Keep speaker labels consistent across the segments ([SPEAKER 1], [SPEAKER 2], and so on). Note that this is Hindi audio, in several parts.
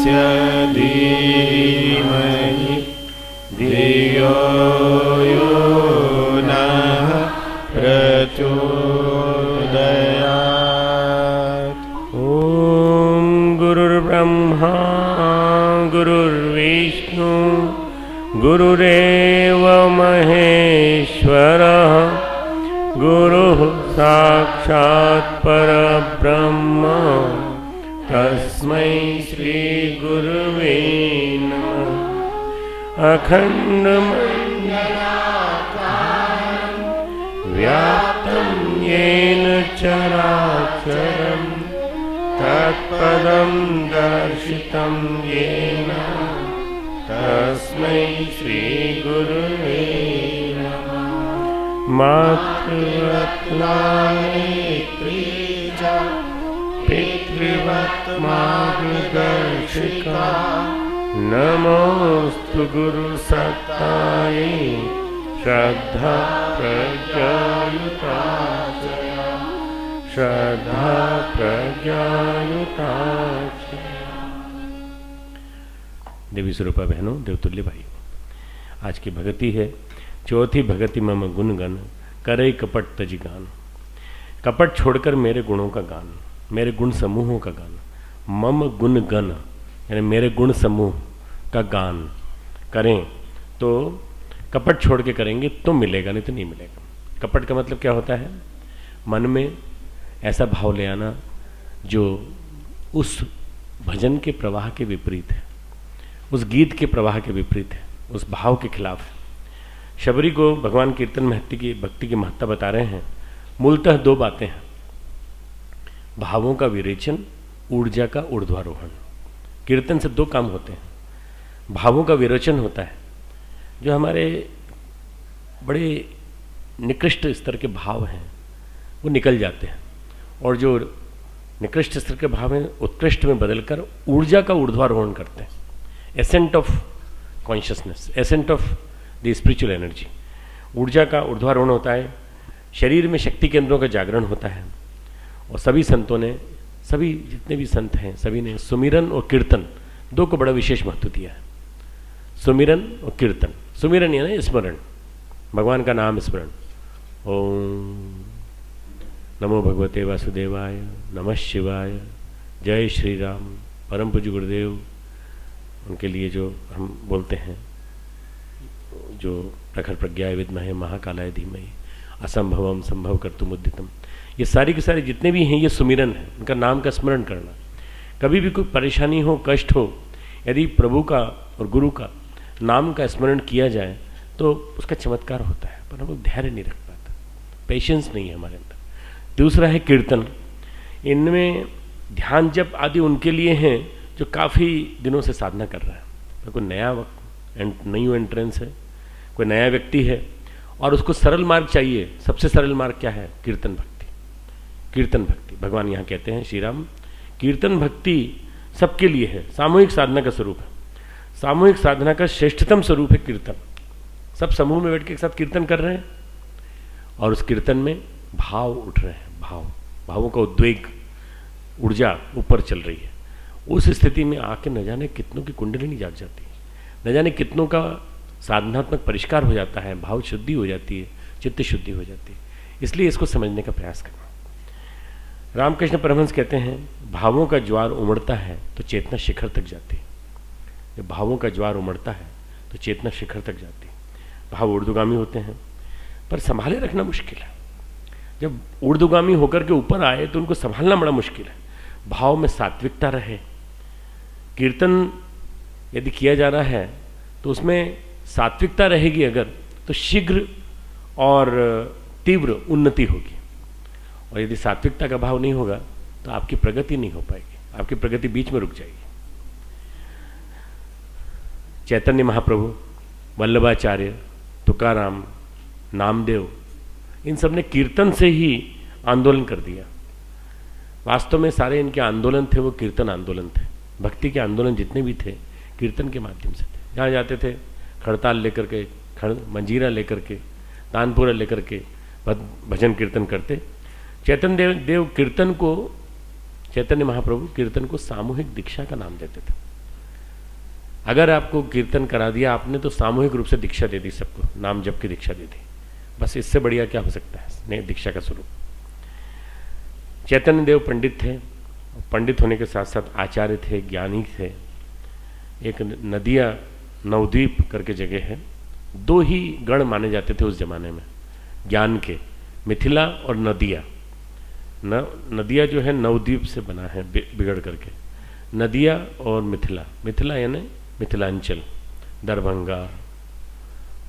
[SPEAKER 1] तस्य धीमहि धियो यो नः प्रचोदयात्।
[SPEAKER 2] ॐ गुरुर्ब्रह्मा गुरुर्विष्णु गुरुरेव महेश्वरः गुरुः साक्षात् परब्रह्म तस्मै श्री गुरुवे नमः। अखण्डमण्डलाकारं व्याप्तं येन चराचरं तत्पदं दर्शितं येन तस्मै श्री गुरुवे नमः। मातृवत् नेत्री च पितृवत् मार्गदर्शिका नमोस्तु गुरुसत्तायै श्रद्धा प्रज्ञायुताचया श्रद्धा प्रज्ञायुताचया। देवी स्वरूपा बहनों, देवतुल्य भाई, आज की भगति है चौथी भगति मम गुण गण करे कपट तज गान। कपट छोड़कर मेरे गुणों का गान, मेरे गुण समूहों का गान। मम गुण गण यानी मेरे गुण समूह का गान करें तो कपट छोड़ के करेंगे तो मिलेगा, नहीं तो नहीं मिलेगा। कपट का मतलब क्या होता है? मन में ऐसा भाव ले आना जो उस भजन के प्रवाह के विपरीत है, उस गीत के प्रवाह के विपरीत है, उस भाव के खिलाफ है। शबरी को भगवान कीर्तन भक्ति की महत्ता बता रहे हैं। मूलतः दो बातें हैं, भावों का विरेचन, ऊर्जा का ऊर्ध्वारोहण। कीर्तन से दो काम होते हैं। भावों का विरोचन होता है, जो हमारे बड़े निकृष्ट स्तर के भाव हैं वो निकल जाते हैं, और जो निकृष्ट स्तर के भाव हैं उत्कृष्ट में बदलकर ऊर्जा का ऊर्ध्वारोहण करते हैं। Ascent of consciousness, ascent of the spiritual energy. ऊर्जा का ऊर्ध्वारोहण होता है, शरीर में शक्ति केंद्रों का जागरण होता है। और सभी संतों ने, सभी जितने भी संत हैं, सभी ने सुमिरन और कीर्तन दो को बड़ा विशेष महत्व दिया है। सुमिरन और कीर्तन। सुमिरन यानी स्मरण, भगवान का नाम स्मरण। ओम नमो भगवते वासुदेवाय, नमः शिवाय, जय श्री राम। परम पूज्य गुरुदेव, उनके लिए जो हम बोलते हैं, जो प्रखर प्रज्ञाय विद्महे महाकालाय धीमहि असंभवम संभव कर्तुम उद्यतम, ये सारी के सारे जितने भी हैं ये सुमिरन है, उनका नाम का स्मरण करना। कभी भी कोई परेशानी हो, कष्ट हो, यदि प्रभु का और गुरु का नाम का स्मरण किया जाए तो उसका चमत्कार होता है, पर हम लोग धैर्य नहीं रख पाता, पेशेंस नहीं है हमारे अंदर। दूसरा है कीर्तन। इनमें ध्यान जप आदि उनके लिए हैं जो काफ़ी दिनों से साधना कर रहा है। कोई नया नई एंट्रेंस है, कोई नया व्यक्ति है और उसको सरल मार्ग चाहिए। सबसे सरल मार्ग क्या है? कीर्तन भक्ति। कीर्तन भक्ति, भगवान यहाँ कहते हैं श्री राम, कीर्तन भक्ति सबके लिए है, सामूहिक साधना का स्वरूप है। सामूहिक साधना का श्रेष्ठतम स्वरूप है कीर्तन। सब समूह में बैठ के एक साथ कीर्तन कर रहे हैं और उस कीर्तन में भाव उठ रहे हैं, भावों का उद्वेग, ऊर्जा ऊपर चल रही है। उस स्थिति में आके न जाने कितनों की कुंडलिनी जाग जाती है, न जाने कितनों का साधनात्मक परिष्कार हो जाता है, भाव शुद्धि हो जाती है, चित्त शुद्धि हो जाती है। इसलिए इसको समझने का प्रयास करना। रामकृष्ण परमहंस कहते हैं, भावों का ज्वार उमड़ता है तो चेतना शिखर तक जाती है। जब भावों का ज्वार उमड़ता है तो चेतना शिखर तक जाती है। भाव ऊर्ध्वगामी होते हैं पर संभाले रखना मुश्किल है। जब ऊर्ध्वगामी होकर के ऊपर आए तो उनको संभालना बड़ा मुश्किल है। भाव में सात्विकता रहे। कीर्तन यदि किया जा रहा है तो उसमें सात्विकता रहेगी अगर, तो शीघ्र और तीव्र उन्नति होगी। और यदि सात्विकता का भाव नहीं होगा तो आपकी प्रगति नहीं हो पाएगी, आपकी प्रगति बीच में रुक जाएगी। चैतन्य महाप्रभु, वल्लभाचार्य, तुकाराम, नामदेव, इन सब ने कीर्तन से ही आंदोलन कर दिया। वास्तव में सारे इनके आंदोलन थे वो कीर्तन आंदोलन थे। भक्ति के आंदोलन जितने भी थे कीर्तन के माध्यम से थे। जहाँ जाते थे खड़ताल लेकर के, मंजीरा लेकर के, तानपुरा लेकर के भजन कीर्तन करते। चैतन्य देव कीर्तन को, चैतन्य महाप्रभु कीर्तन को सामूहिक दीक्षा का नाम देते थे। अगर आपको कीर्तन करा दिया आपने तो सामूहिक रूप से दीक्षा दे दी सबको, नाम जप की दीक्षा दे दी, बस इससे बढ़िया क्या हो सकता है नहीं दीक्षा का स्वरूप। चैतन्य देव पंडित थे, पंडित होने के साथ साथ आचार्य थे, ज्ञानी थे। एक नदिया नवद्वीप करके जगह है, दो ही गण माने जाते थे उस जमाने में ज्ञान के, मिथिला और नदिया। नदिया जो है नवद्वीप से बना है बिगड़ करके, नदिया और मिथिला, मिथिला यानी मिथिलांचल, दरभंगा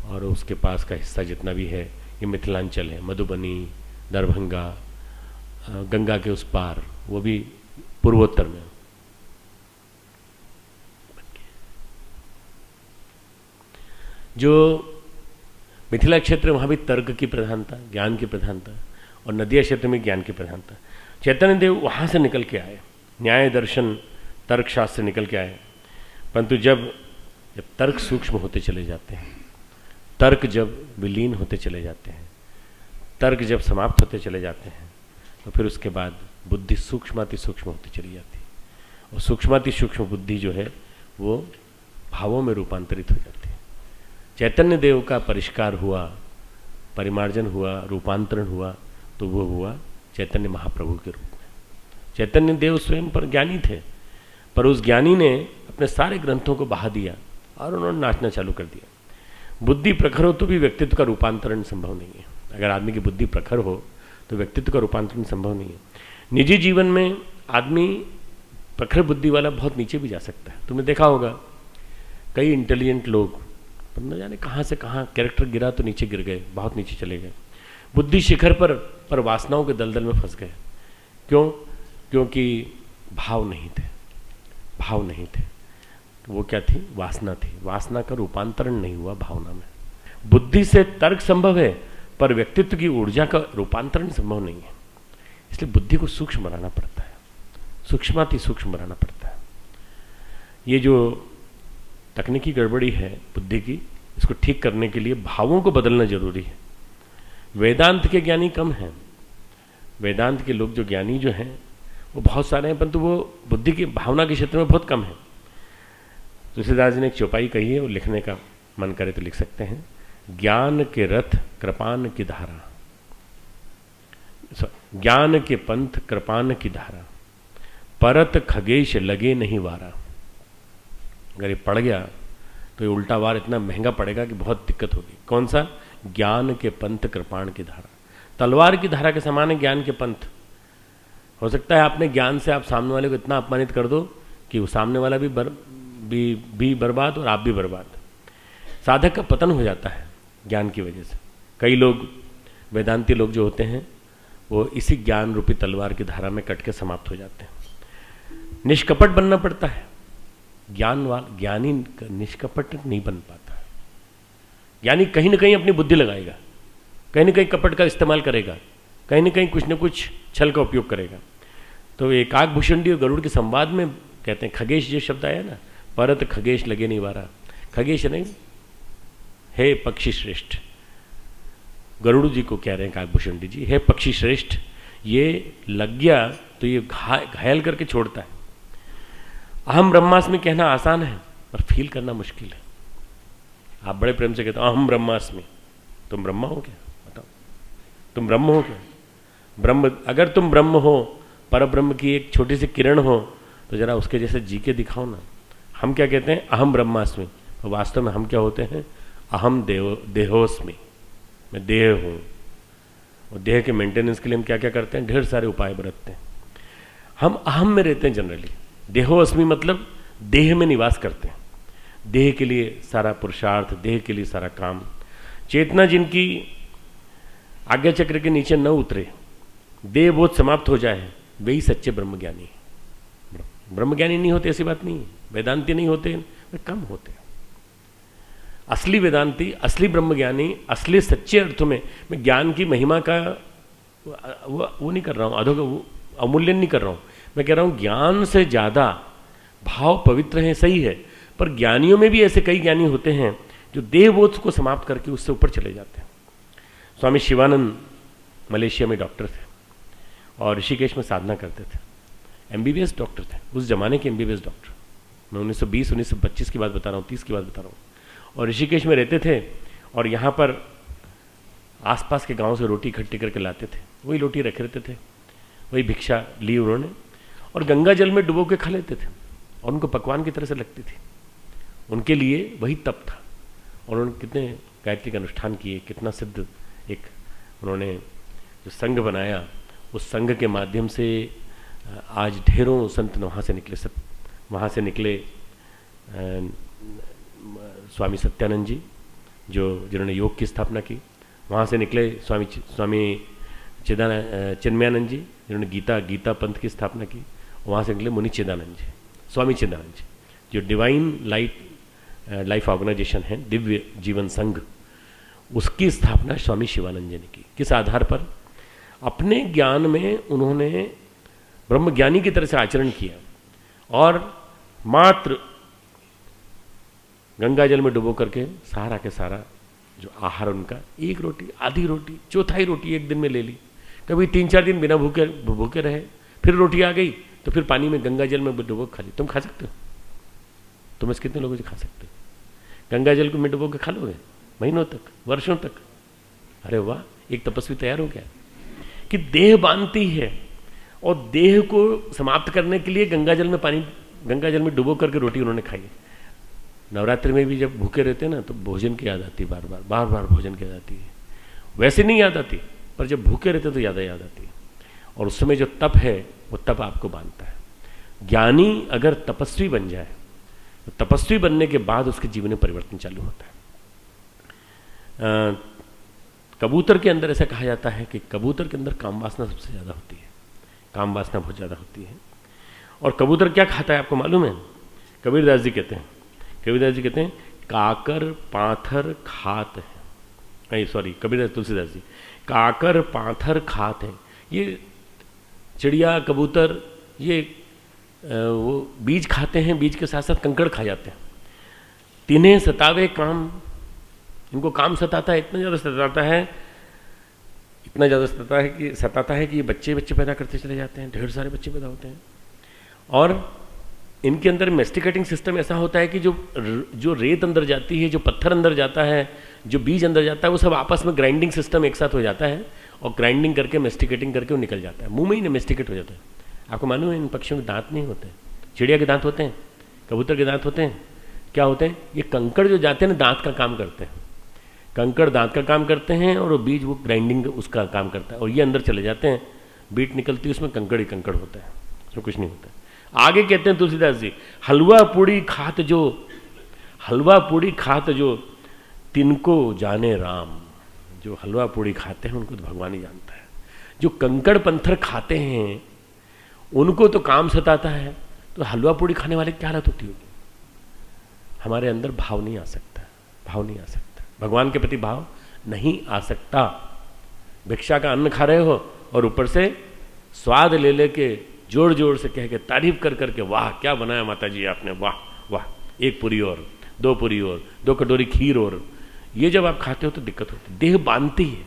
[SPEAKER 2] और उसके पास का हिस्सा जितना भी है ये मिथिलांचल है। मधुबनी, दरभंगा, गंगा के उस पार, वो भी पूर्वोत्तर में। जो मिथिला क्षेत्र वहाँ भी तर्क की प्रधानता, ज्ञान की प्रधानता, और नदिया क्षेत्र में ज्ञान की प्रधानता। चैतन्य देव वहाँ से निकल के आए, न्याय दर्शन तर्क शास्त्र से निकल के आए। परंतु जब तर्क सूक्ष्म होते चले जाते हैं, तर्क जब विलीन होते चले जाते हैं, तर्क जब समाप्त होते चले जाते हैं, तो फिर उसके बाद बुद्धि सूक्ष्माति सूक्ष्म होती चली जाती है, और सूक्ष्माति सूक्ष्म बुद्धि जो है वो भावों में रूपांतरित हो जाती है। चैतन्य देव का परिष्कार हुआ, परिमार्जन हुआ, रूपांतरण हुआ, तो वो हुआ चैतन्य महाप्रभु के रूप में। चैतन्य देव स्वयं पर ज्ञानी थे, पर उस ज्ञानी ने अपने सारे ग्रंथों को बहा दिया और उन्होंने नाचना चालू कर दिया। बुद्धि प्रखर हो तो भी व्यक्तित्व का रूपांतरण संभव नहीं है। अगर आदमी की बुद्धि प्रखर हो तो व्यक्तित्व का रूपांतरण संभव नहीं है। निजी जीवन में आदमी प्रखर बुद्धि वाला बहुत नीचे भी जा सकता है। तुमने देखा होगा कई इंटेलिजेंट लोग न जाने कहाँ से कहाँ कैरेक्टर गिरा तो नीचे गिर गए, बहुत नीचे चले गए, बुद्धि शिखर पर वासनाओं के दलदल में फंस गए। क्यों? क्योंकि भाव नहीं थे, भाव नहीं थे। वो क्या थी? वासना थी। वासना का रूपांतरण नहीं हुआ भावना में। बुद्धि से तर्क संभव है पर व्यक्तित्व की ऊर्जा का रूपांतरण संभव नहीं है। इसलिए बुद्धि को सूक्ष्म बनाना पड़ता है, सूक्ष्माति सूक्ष्म बनाना पड़ता है। ये जो तकनीकी गड़बड़ी है बुद्धि की, इसको ठीक करने के लिए भावों को बदलना जरूरी है। वेदांत के ज्ञानी कम हैं, वेदांत के लोग जो ज्ञानी जो हैं वो बहुत सारे हैं, परंतु वो बुद्धि की भावना के क्षेत्र में बहुत कम है। तुलसीदास जी ने एक चौपाई कही है, वो लिखने का मन करे तो लिख सकते हैं। ज्ञान के रथ कृपान की धारा, ज्ञान के पंथ कृपान की धारा, परत खगेश लगे नहीं वारा। अगर ये पड़ गया तो ये उल्टा वार इतना महंगा पड़ेगा कि बहुत दिक्कत होगी। कौन सा? ज्ञान के पंथ कृपाण की धारा। तलवार की धारा के समान है ज्ञान के पंथ। हो सकता है आपने ज्ञान से आप सामने वाले को इतना अपमानित कर दो कि वो सामने वाला भी बर्बाद और आप भी बर्बाद। साधक का पतन हो जाता है ज्ञान की वजह से। कई लोग वेदांती लोग जो होते हैं वो इसी ज्ञान रूपी तलवार की धारा में कट के समाप्त हो जाते हैं। निष्कपट बनना पड़ता है। ज्ञानी निष्कपट नहीं बन पाता। ज्ञानी कहीं ना कहीं अपनी बुद्धि लगाएगा, कहीं ना कहीं कपट का इस्तेमाल करेगा, कहीं ना कहीं कुछ न कुछ छल का उपयोग करेगा। तो एकाक भूषणी और गरुड़ के संवाद में कहते हैं, खगेश जो शब्द आया ना, परत खगेश लगे नहीं वारा। खगेश नहीं, हे पक्षी श्रेष्ठ, गरुड़ जी को कह रहे हैं काकभूषणी जी, हे पक्षी श्रेष्ठ, ये लग गया तो ये घायल करके छोड़ता है। अहम ब्रह्मास्मि कहना आसान है पर फील करना मुश्किल है। आप बड़े प्रेम से कहते हो अहम ब्रह्मास्मि, तुम ब्रह्मा हो क्या? बताओ, तुम ब्रह्म हो क्या? ब्रह्म, अगर तुम ब्रह्म हो, पर ब्रह्म की एक छोटी सी किरण हो, तो जरा उसके जैसे जी के दिखाओ ना। हम क्या कहते हैं? अहम ब्रह्मास्मि। तो वास्तव में हम क्या होते हैं? अहम देहोस्मि, मैं देह हूँ। और देह के मेंटेनेंस के लिए हम क्या क्या करते हैं? ढेर सारे उपाय बरतते हैं। हम अहम में रहते हैं जनरली। देहोस्मि मतलब देह में निवास करते हैं, देह के लिए सारा पुरुषार्थ, देह के लिए सारा काम। चेतना जिनकी आज्ञा चक्र के नीचे न उतरे, देह बोध समाप्त हो जाए, वही सच्चे ब्रह्मज्ञानी है। ब्रह्मज्ञानी नहीं होते ऐसी बात नहीं है, वेदांती नहीं होते, वे कम होते हैं। असली वेदांती, असली ब्रह्मज्ञानी, असली सच्चे अर्थों में, मैं ज्ञान की महिमा का वो नहीं कर रहा हूँ, अवमूल्यन नहीं कर रहा हूँ। मैं कह रहा हूँ ज्ञान से ज़्यादा भाव पवित्र हैं, सही है, पर ज्ञानियों में भी ऐसे कई ज्ञानी होते हैं जो देहबोध को समाप्त करके उससे ऊपर चले जाते हैं। स्वामी शिवानंद मलेशिया में डॉक्टर थे और ऋषिकेश में साधना करते थे। एमबीबीएस डॉक्टर थे, उस जमाने के एमबीबीएस डॉक्टर। मैं 1920 1925 की बात बता रहा हूँ, 30 की बात बता रहा हूँ। और ऋषिकेश में रहते थे और यहाँ पर आसपास के गांव से रोटी इकट्ठी करके लाते थे, वही रोटी रखे रहते थे, वही भिक्षा ली उन्होंने और गंगा जल में डुबो के खा लेते थे और उनको पकवान की तरह से लगती थी। उनके लिए वही तप था और उन्होंने कितने गायत्री का अनुष्ठान किए, कितना सिद्ध एक उन्होंने जो संघ बनाया, उस संघ के माध्यम से आज ढेरों संत वहाँ से निकले। वहाँ से निकले स्वामी सत्यानंद जी जिन्होंने योग की स्थापना की, वहाँ से निकले स्वामी चिन्मयानंद जी जिन्होंने गीता पंथ की स्थापना की, वहाँ से निकले मुनि चिदानंद जी, स्वामी चिदानंद जी, जो डिवाइन लाइफ ऑर्गेनाइजेशन है, दिव्य जीवन संघ, उसकी स्थापना स्वामी शिवानंद जी ने की। किस आधार पर? अपने ज्ञान में उन्होंने ब्रह्मज्ञानी की तरह से आचरण किया और मात्र गंगा जल में डुबो करके सारा के सारा जो आहार उनका, एक रोटी, आधी रोटी, चौथाई रोटी एक दिन में ले ली, कभी 3-4 दिन बिना भूखे रहे, फिर रोटी आ गई तो फिर पानी में गंगा जल में डुबो खा ली। तुम खा सकते हो? तुम इसके कितने लोगों से खा सकते हो? गंगा जल को में डुबो के खा लोगे महीनों तक, वर्षों तक? अरे वाह, एक तपस्वी तैयार हो गया कि देह बांधती है और देह को समाप्त करने के लिए गंगा जल में डुबो करके रोटी उन्होंने खाई। नवरात्रि में भी जब भूखे रहते हैं ना तो भोजन की याद आती है, बार बार भोजन की याद आती है। वैसे नहीं याद आती, पर जब भूखे रहते तो याद आती है। और उस समय जो तप है वो तप आपको बांधता है। ज्ञानी अगर तपस्वी बन जाए तो तपस्वी बनने के बाद उसके जीवन में परिवर्तन चालू होता है। कबूतर के अंदर ऐसा कहा जाता है कि कबूतर के अंदर काम वासना सबसे ज़्यादा होती है, काम वासना बहुत ज़्यादा होती है। और कबूतर क्या खाता है आपको मालूम है? कबीरदास जी कहते हैं काकर पाथर खात है, नहीं सॉरी कबीरदास तुलसीदास जी, काकर पाथर खात है। ये चिड़िया कबूतर ये वो बीज खाते हैं, बीज के साथ साथ कंकड़ खा जाते हैं। तिन्हें सतावे काम, इनको काम सताता है, इतना ज़्यादा सताता है कि ये बच्चे पैदा करते चले जाते हैं, ढेर सारे बच्चे पैदा होते हैं। और इनके अंदर मेस्टिकेटिंग सिस्टम ऐसा होता है कि जो रेत अंदर जाती है, जो पत्थर अंदर जाता है, जो बीज अंदर जाता है, वो सब आपस में ग्राइंडिंग सिस्टम एक साथ हो जाता है और ग्राइंडिंग करके मेस्टिकेटिंग करके वो निकल जाता है, मुंह में ही मेस्टिकेट हो जाता है। आपको मालूम है इन पक्षियों के दांत नहीं होते, चिड़िया के दांत होते हैं, कबूतर के दांत होते हैं। क्या होते हैं? ये कंकड़ जो जाते हैं ना दांत का काम करते हैं, कंकड़ दांत का काम करते हैं और वो बीज वो ग्राइंडिंग उसका काम करता है और ये अंदर चले जाते हैं, बीट निकलती है, उसमें कंकड़ ही कंकड़ होता है, उसमें कुछ नहीं होता है। आगे कहते हैं तुलसीदास जी, हलवा पूड़ी खात जो तिनको जाने राम। जो हलवा पूड़ी खाते हैं उनको तो भगवान ही जानता है। जो कंकड़ पंथर खाते हैं उनको तो काम सताता है, तो हलवा पूड़ी खाने वाले क्या हालत होती होगी? हमारे अंदर भाव नहीं आ सकता, भगवान के प्रति भाव नहीं आ सकता। भिक्षा का अन्न खा रहे हो और ऊपर से स्वाद ले लेके जोर जोर से कह के तारीफ कर करके, वाह क्या बनाया माता जी आपने, वाह वाह, 1 पूरी और 2 पूरी और 2 कटोरी खीर और, ये जब आप खाते हो तो दिक्कत होती है। देह बांधती है,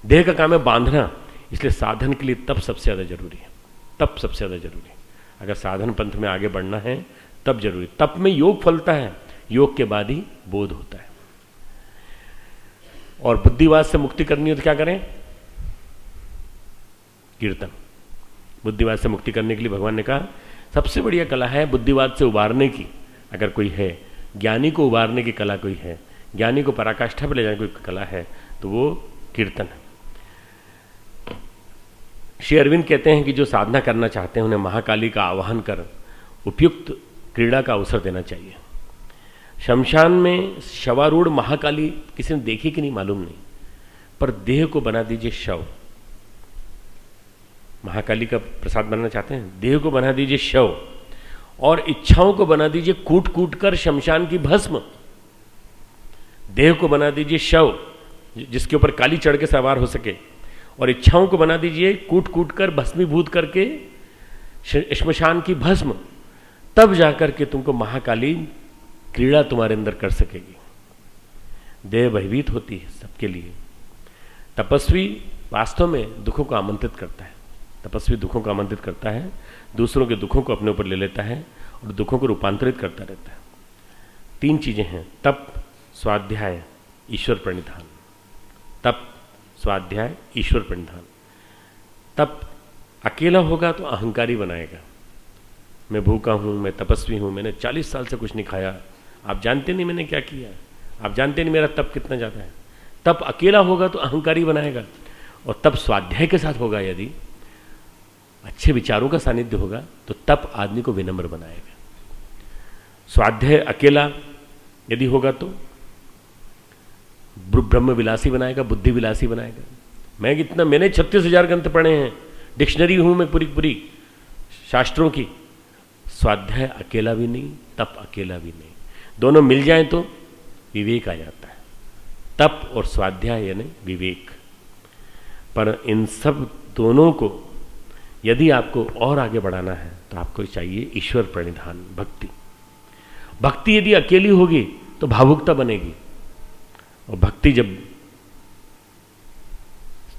[SPEAKER 2] देह का काम है बांधना, इसलिए साधन के लिए तप सबसे ज़्यादा जरूरी है। तप सबसे ज़्यादा जरूरी है। अगर साधन पंथ में आगे बढ़ना है तब जरूरी। तप में योग फलता है, योग के बाद ही बोध होता है। और बुद्धिवाद से मुक्ति करनी हो तो क्या करें? कीर्तन। बुद्धिवाद से मुक्ति करने के लिए भगवान ने कहा सबसे बढ़िया कला है बुद्धिवाद से उबारने की, अगर कोई है, ज्ञानी को उबारने की कला कोई है, ज्ञानी को पराकाष्ठा पर ले जाने की कोई कला है तो वो कीर्तन है। श्री अरविंद कहते हैं कि जो साधना करना चाहते हैं उन्हें महाकाली का आवाहन कर उपयुक्त क्रीड़ा का अवसर देना चाहिए। शमशान में शवारूढ़ महाकाली किसी ने देखी कि नहीं मालूम नहीं, पर देह को बना दीजिए शव। महाकाली का प्रसाद बनना चाहते हैं, देह को बना दीजिए शव और इच्छाओं को बना दीजिए कूट कूट कर शमशान की भस्म। देह को बना दीजिए शव जिसके ऊपर काली चढ़ के सवार हो सके, और इच्छाओं को बना दीजिए कूट कूट कर भस्मीभूत करके श्मशान की भस्म। तब जाकर के तुमको महाकाली क्रीड़ा तुम्हारे अंदर कर सकेगी। देह भयभीत होती है सबके लिए। तपस्वी वास्तव में दुखों को आमंत्रित करता है। तपस्वी दुखों को आमंत्रित करता है, दूसरों के दुखों को अपने ऊपर ले लेता है और दुखों को रूपांतरित करता रहता है। 3 चीजें हैं, तप, स्वाध्याय, ईश्वर प्रणिधान। तप, स्वाध्याय, ईश्वर प्रणिधान। तप अकेला होगा तो अहंकारी बनाएगा, मैं भूखा हूं, मैं तपस्वी हूं, मैंने 40 साल से कुछ नहीं खाया, आप जानते नहीं मैंने क्या किया, आप जानते नहीं मेरा तप कितना ज्यादा है। तप अकेला होगा तो अहंकारी बनाएगा, और तप स्वाध्याय के साथ होगा, यदि अच्छे विचारों का सानिध्य होगा तो तप आदमी को विनम्र बनाएगा। स्वाध्याय अकेला यदि होगा तो ब्रह्म विलासी बनाएगा, बुद्धि विलासी बनाएगा। मैंने 36,000 ग्रंथ पढ़े हैं, डिक्शनरी हूं मैं पूरी शास्त्रों की। स्वाध्याय अकेला भी नहीं, तप अकेला भी नहीं, दोनों मिल जाएं तो विवेक आ जाता है। तप और स्वाध्याय यानी विवेक। पर इन सब दोनों को यदि आपको और आगे बढ़ाना है तो आपको चाहिए ईश्वर प्रणिधान, भक्ति। भक्ति यदि अकेली होगी तो भावुकता बनेगी, और भक्ति जब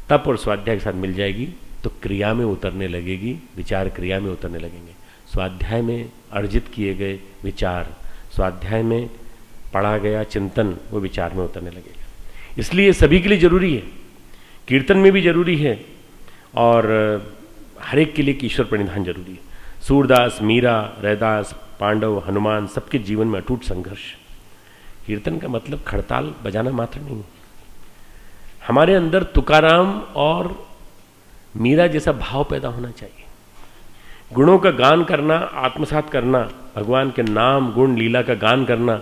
[SPEAKER 2] तप और स्वाध्याय के साथ मिल जाएगी तो क्रिया में उतरने लगेगी, विचार क्रिया में उतरने लगेंगे। स्वाध्याय में अर्जित किए गए विचार, स्वाध्याय में पढ़ा गया चिंतन, वो विचार में उतरने लगेगा। इसलिए सभी के लिए जरूरी है, कीर्तन में भी जरूरी है और हर एक के लिए ईश्वर प्रणिधान जरूरी है। सूरदास, मीरा, रैदास, पांडव, हनुमान, सबके जीवन में अटूट संघर्ष। कीर्तन का मतलब खड़ताल बजाना मात्र नहीं, हमारे अंदर तुकाराम और मीरा जैसा भाव पैदा होना चाहिए। गुणों का गान करना, आत्मसात करना, भगवान के नाम गुण लीला का गान करना,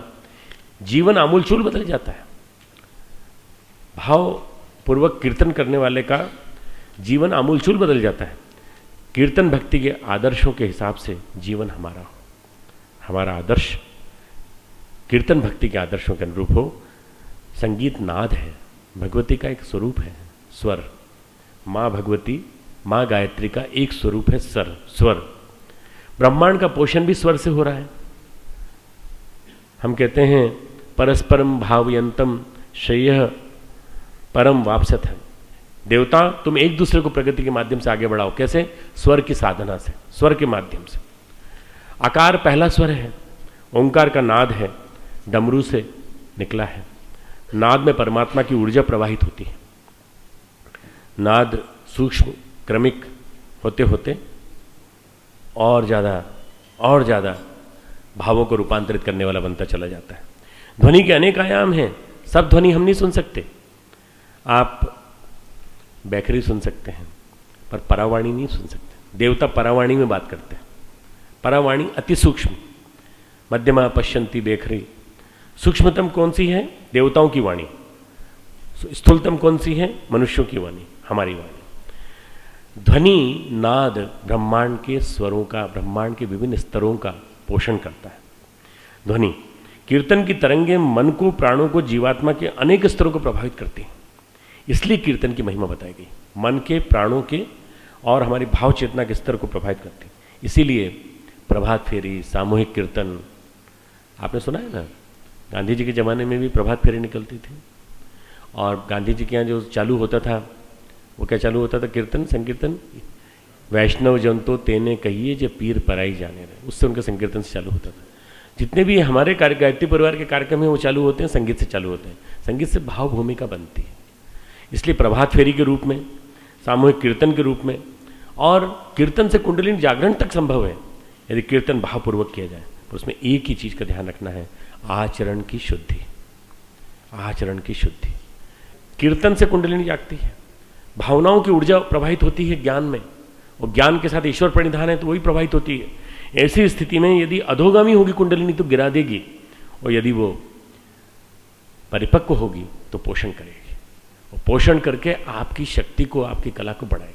[SPEAKER 2] जीवन आमूलचूल बदल जाता है। भाव पूर्वक कीर्तन करने वाले का जीवन आमूलचूल बदल जाता है। कीर्तन भक्ति के आदर्शों के हिसाब से जीवन हमारा हो, हमारा आदर्श कीर्तन भक्ति के आदर्शों के अनुरूप हो। संगीत नाद है, भगवती का एक स्वरूप है स्वर। माँ भगवती, माँ गायत्री का एक स्वरूप है स्वर। ब्रह्मांड का पोषण भी स्वर से हो रहा है। हम कहते हैं परस्परम भावयंतम श्रेय परम वापसत है। देवता तुम एक दूसरे को प्रगति के माध्यम से आगे बढ़ाओ। कैसे? स्वर की साधना से, स्वर के माध्यम से। आकार पहला स्वर है, ओंकार का नाद है, डमरू से निकला है। नाद में परमात्मा की ऊर्जा प्रवाहित होती है। नाद सूक्ष्म क्रमिक होते होते और ज़्यादा भावों को रूपांतरित करने वाला बनता चला जाता है। ध्वनि के अनेक आयाम हैं, सब ध्वनि हम नहीं सुन सकते। आप बैखरी सुन सकते हैं पर परावाणी नहीं सुन सकते। देवता परावाणी में बात करते हैं। परावाणी अति सूक्ष्म, मध्यमा पश्यंती बेखरी। सूक्ष्मतम कौन सी है? देवताओं की वाणी। स्थूलतम कौन सी है? मनुष्यों की वाणी, हमारी वाणी। ध्वनि नाद ब्रह्मांड के स्वरों का, ब्रह्मांड के विभिन्न स्तरों का पोषण करता है। ध्वनि कीर्तन की तरंगें मन को, प्राणों को, जीवात्मा के अनेक स्तरों को प्रभावित करती हैं। इसलिए कीर्तन की महिमा बताई गई। मन के, प्राणों के और हमारी भाव चेतना के स्तर को प्रभावित करती है। इसीलिए प्रभात फेरी, सामूहिक कीर्तन, आपने सुना है ना, गांधी जी के ज़माने में भी प्रभात फेरी निकलती थी। और गांधी जी के यहाँ जो चालू होता था, वो क्या चालू होता था? कीर्तन, संकीर्तन। वैष्णव जन तो तेने कहिए जे पीर पराई जाने रहे, उससे उनका संकीर्तन से चालू होता था। जितने भी हमारे गायत्री परिवार के कार्यक्रम हैं वो चालू होते हैं संगीत से चालू होते हैं। संगीत से भाव भूमिका बनती है। इसलिए प्रभात फेरी के रूप में, सामूहिक कीर्तन के रूप में, और कीर्तन से कुंडलिनी जागरण तक संभव है यदि कीर्तन भावपूर्वक किया जाए। तो उसमें एक ही चीज़ का ध्यान रखना है, आचरण की शुद्धि। आचरण की शुद्धि। कीर्तन से कुंडलिनी जागती है, भावनाओं की ऊर्जा प्रवाहित होती है ज्ञान में, और ज्ञान के साथ ईश्वर प्रणिधान है तो वही प्रवाहित होती है। ऐसी स्थिति में यदि अधोगामी होगी कुंडलिनी तो गिरा देगी, और यदि वो परिपक्व होगी तो पोषण करेगी। और पोषण करके आपकी शक्ति को, आपकी कला को बढ़ाएगी।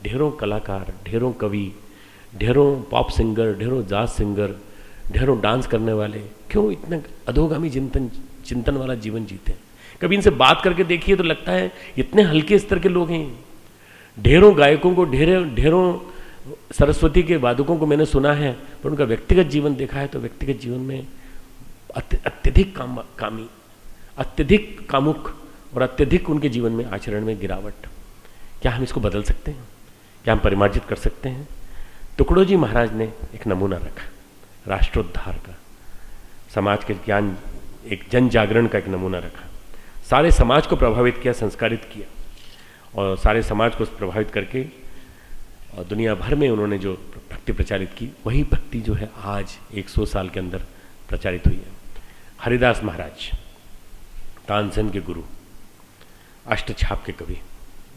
[SPEAKER 2] ढेरों कलाकार, ढेरों कवि, ढेरों पॉप सिंगर, ढेरों जाज सिंगर, ढेरों डांस करने वाले क्यों इतना अधोगामी चिंतन वाला जीवन जीते हैं? कभी इनसे बात करके देखिए तो लगता है इतने हल्के स्तर के लोग हैं। ढेरों गायकों को, ढेरों सरस्वती के वादकों को मैंने सुना है, पर उनका व्यक्तिगत जीवन देखा है तो व्यक्तिगत जीवन में अत्यधिक कामी, अत्यधिक कामुक, और अत्यधिक उनके जीवन में आचरण में गिरावट। क्या हम इसको बदल सकते हैं? क्या हम परिमार्जित कर सकते हैं? टुकड़ोजी महाराज ने एक नमूना रखा राष्ट्रोद्धार का, समाज के ज्ञान, एक जन जागरण का एक नमूना रखा, सारे समाज को प्रभावित किया, संस्कारित किया, और सारे समाज को प्रभावित करके और दुनिया भर में उन्होंने जो भक्ति प्रचारित की, वही भक्ति जो है आज 100 साल के अंदर प्रचारित हुई है। हरिदास महाराज, तानसेन के गुरु, अष्टछाप के कवि,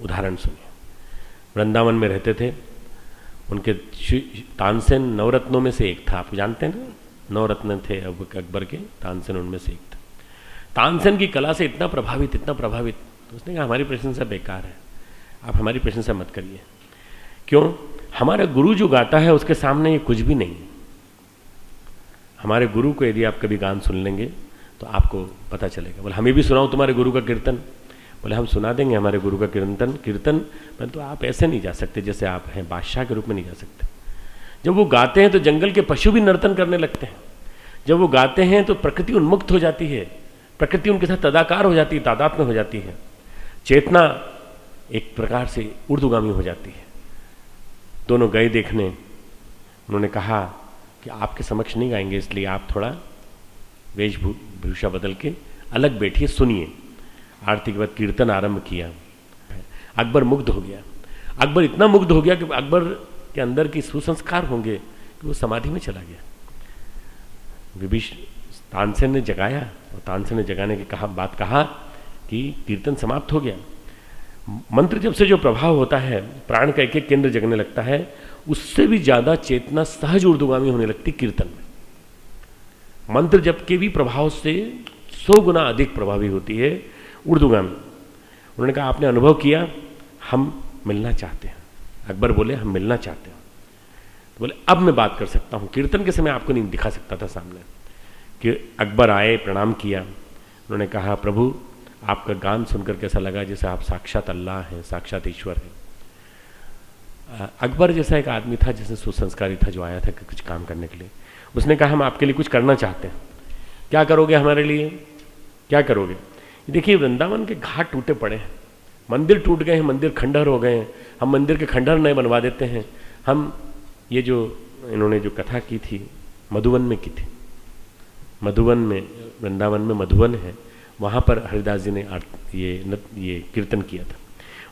[SPEAKER 2] उदाहरण सुनिए। वृंदावन में रहते थे, उनके तानसेन नवरत्नों में से एक था, आप जानते हैं ना, नवरत्न थे अकबर के, तानसेन उनमें से एक था। तानसेन की कला से इतना प्रभावित तो उसने कहा हमारी प्रशंसा बेकार है, आप हमारी प्रशंसा मत करिए। क्यों? हमारा गुरु जो गाता है उसके सामने ये कुछ भी नहीं है। हमारे गुरु को यदि आप कभी गान सुन लेंगे तो आपको पता चलेगा। बोले हमें भी सुनाओ तुम्हारे गुरु का कीर्तन। बोले हम सुना देंगे हमारे गुरु का कीर्तन, परंतु आप ऐसे नहीं जा सकते जैसे आप हैं, बादशाह के रूप में नहीं जा सकते। जब वो गाते हैं तो जंगल के पशु भी नर्तन करने लगते हैं। जब वो गाते हैं तो प्रकृति उन्मुक्त हो जाती है, प्रकृति उनके साथ तदाकार हो जाती है, तादात्म्य हो जाती है, चेतना एक प्रकार से ऊर्ध्वगामी हो जाती है। दोनों गए देखने, उन्होंने कहा कि आपके समक्ष नहीं गाएंगे, इसलिए आप थोड़ा वेशभूषा बदल के अलग बैठिए, सुनिए। आरती के बाद कीर्तन आरंभ किया। अकबर मुग्ध हो गया। अकबर इतना मुग्ध हो गया कि अकबर के अंदर की सुसंस्कार होंगे कि वो समाधि में चला गया। विभीषण तानसेन ने जगाया, और तानसेन ने जगाने की बात कहा कि कीर्तन समाप्त हो गया। मंत्र जब से जो प्रभाव होता है, प्राण का एक एक केंद्र जगने लगता है, उससे भी ज्यादा चेतना सहज ऊर्ध्वगामी होने लगती कीर्तन में। मंत्र जब के भी प्रभाव से 100 गुना अधिक प्रभावी होती है ऊर्ध्वगामी। उन्होंने कहा आपने अनुभव किया, हम मिलना चाहते हैं। अकबर बोले हम मिलना चाहते हैं। तो बोले अब मैं बात कर सकता हूँ, कीर्तन के समय आपको नहीं दिखा सकता था सामने। कि अकबर आए, प्रणाम किया। उन्होंने कहा प्रभु आपका गान सुनकर कैसा लगा, जैसे आप साक्षात अल्लाह हैं, साक्षात ईश्वर हैं। अकबर जैसा एक आदमी था, जैसे सुसंस्कारी था, जो आया था कि कुछ काम करने के लिए। उसने कहा हम आपके लिए कुछ करना चाहते हैं, क्या करोगे हमारे लिए, क्या करोगे? देखिए वृंदावन के घाट टूटे पड़े हैं, मंदिर टूट गए हैं, मंदिर खंडहर हो गए हैं, हम मंदिर के खंडहर नए बनवा देते हैं। हम ये जो इन्होंने जो कथा की थी मधुवन में की थी, मधुवन में, वृंदावन में मधुवन है, वहाँ पर हरिदास जी ने ये कीर्तन किया था।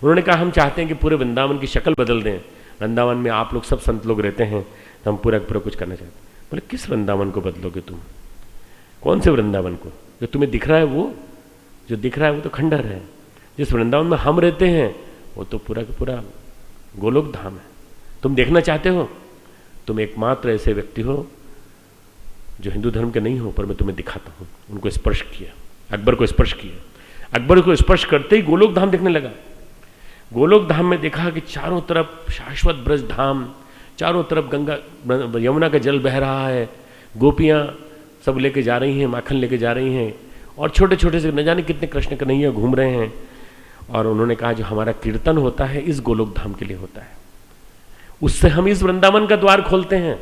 [SPEAKER 2] उन्होंने कहा हम चाहते हैं कि पूरे वृंदावन की शक्ल बदल दें, वृंदावन में आप लोग सब संत लोग रहते हैं, तो हम पूरा कुछ करना चाहते हैं। बोले किस वृंदावन को बदलोगे तुम, कौन से वृंदावन को? जो तुम्हें दिख रहा है, वो जो दिख रहा है वो तो खंडहर है। जिस वृंदावन में हम रहते हैं वो तो पूरा का पूरा गोलोक धाम है। तुम देखना चाहते हो, तुम एकमात्र ऐसे व्यक्ति हो जो हिंदू धर्म के नहीं हो, पर मैं तुम्हें दिखाता हूँ। उनको स्पर्श किया, अकबर को स्पर्श किया। अकबर को स्पर्श करते ही गोलोक धाम दिखने लगा। गोलोक धाम में देखा कि चारों तरफ शाश्वत ब्रज धाम, चारों तरफ गंगा यमुना का जल बह रहा है, गोपियाँ सब लेके जा रही हैं, माखन लेके जा रही हैं, और छोटे छोटे से न जाने कितने कृष्ण कन्हैया घूम रहे हैं। और उन्होंने कहा जो हमारा कीर्तन होता है इस गोलोक धाम के लिए होता है, उससे हम इस वृंदावन का द्वार खोलते हैं।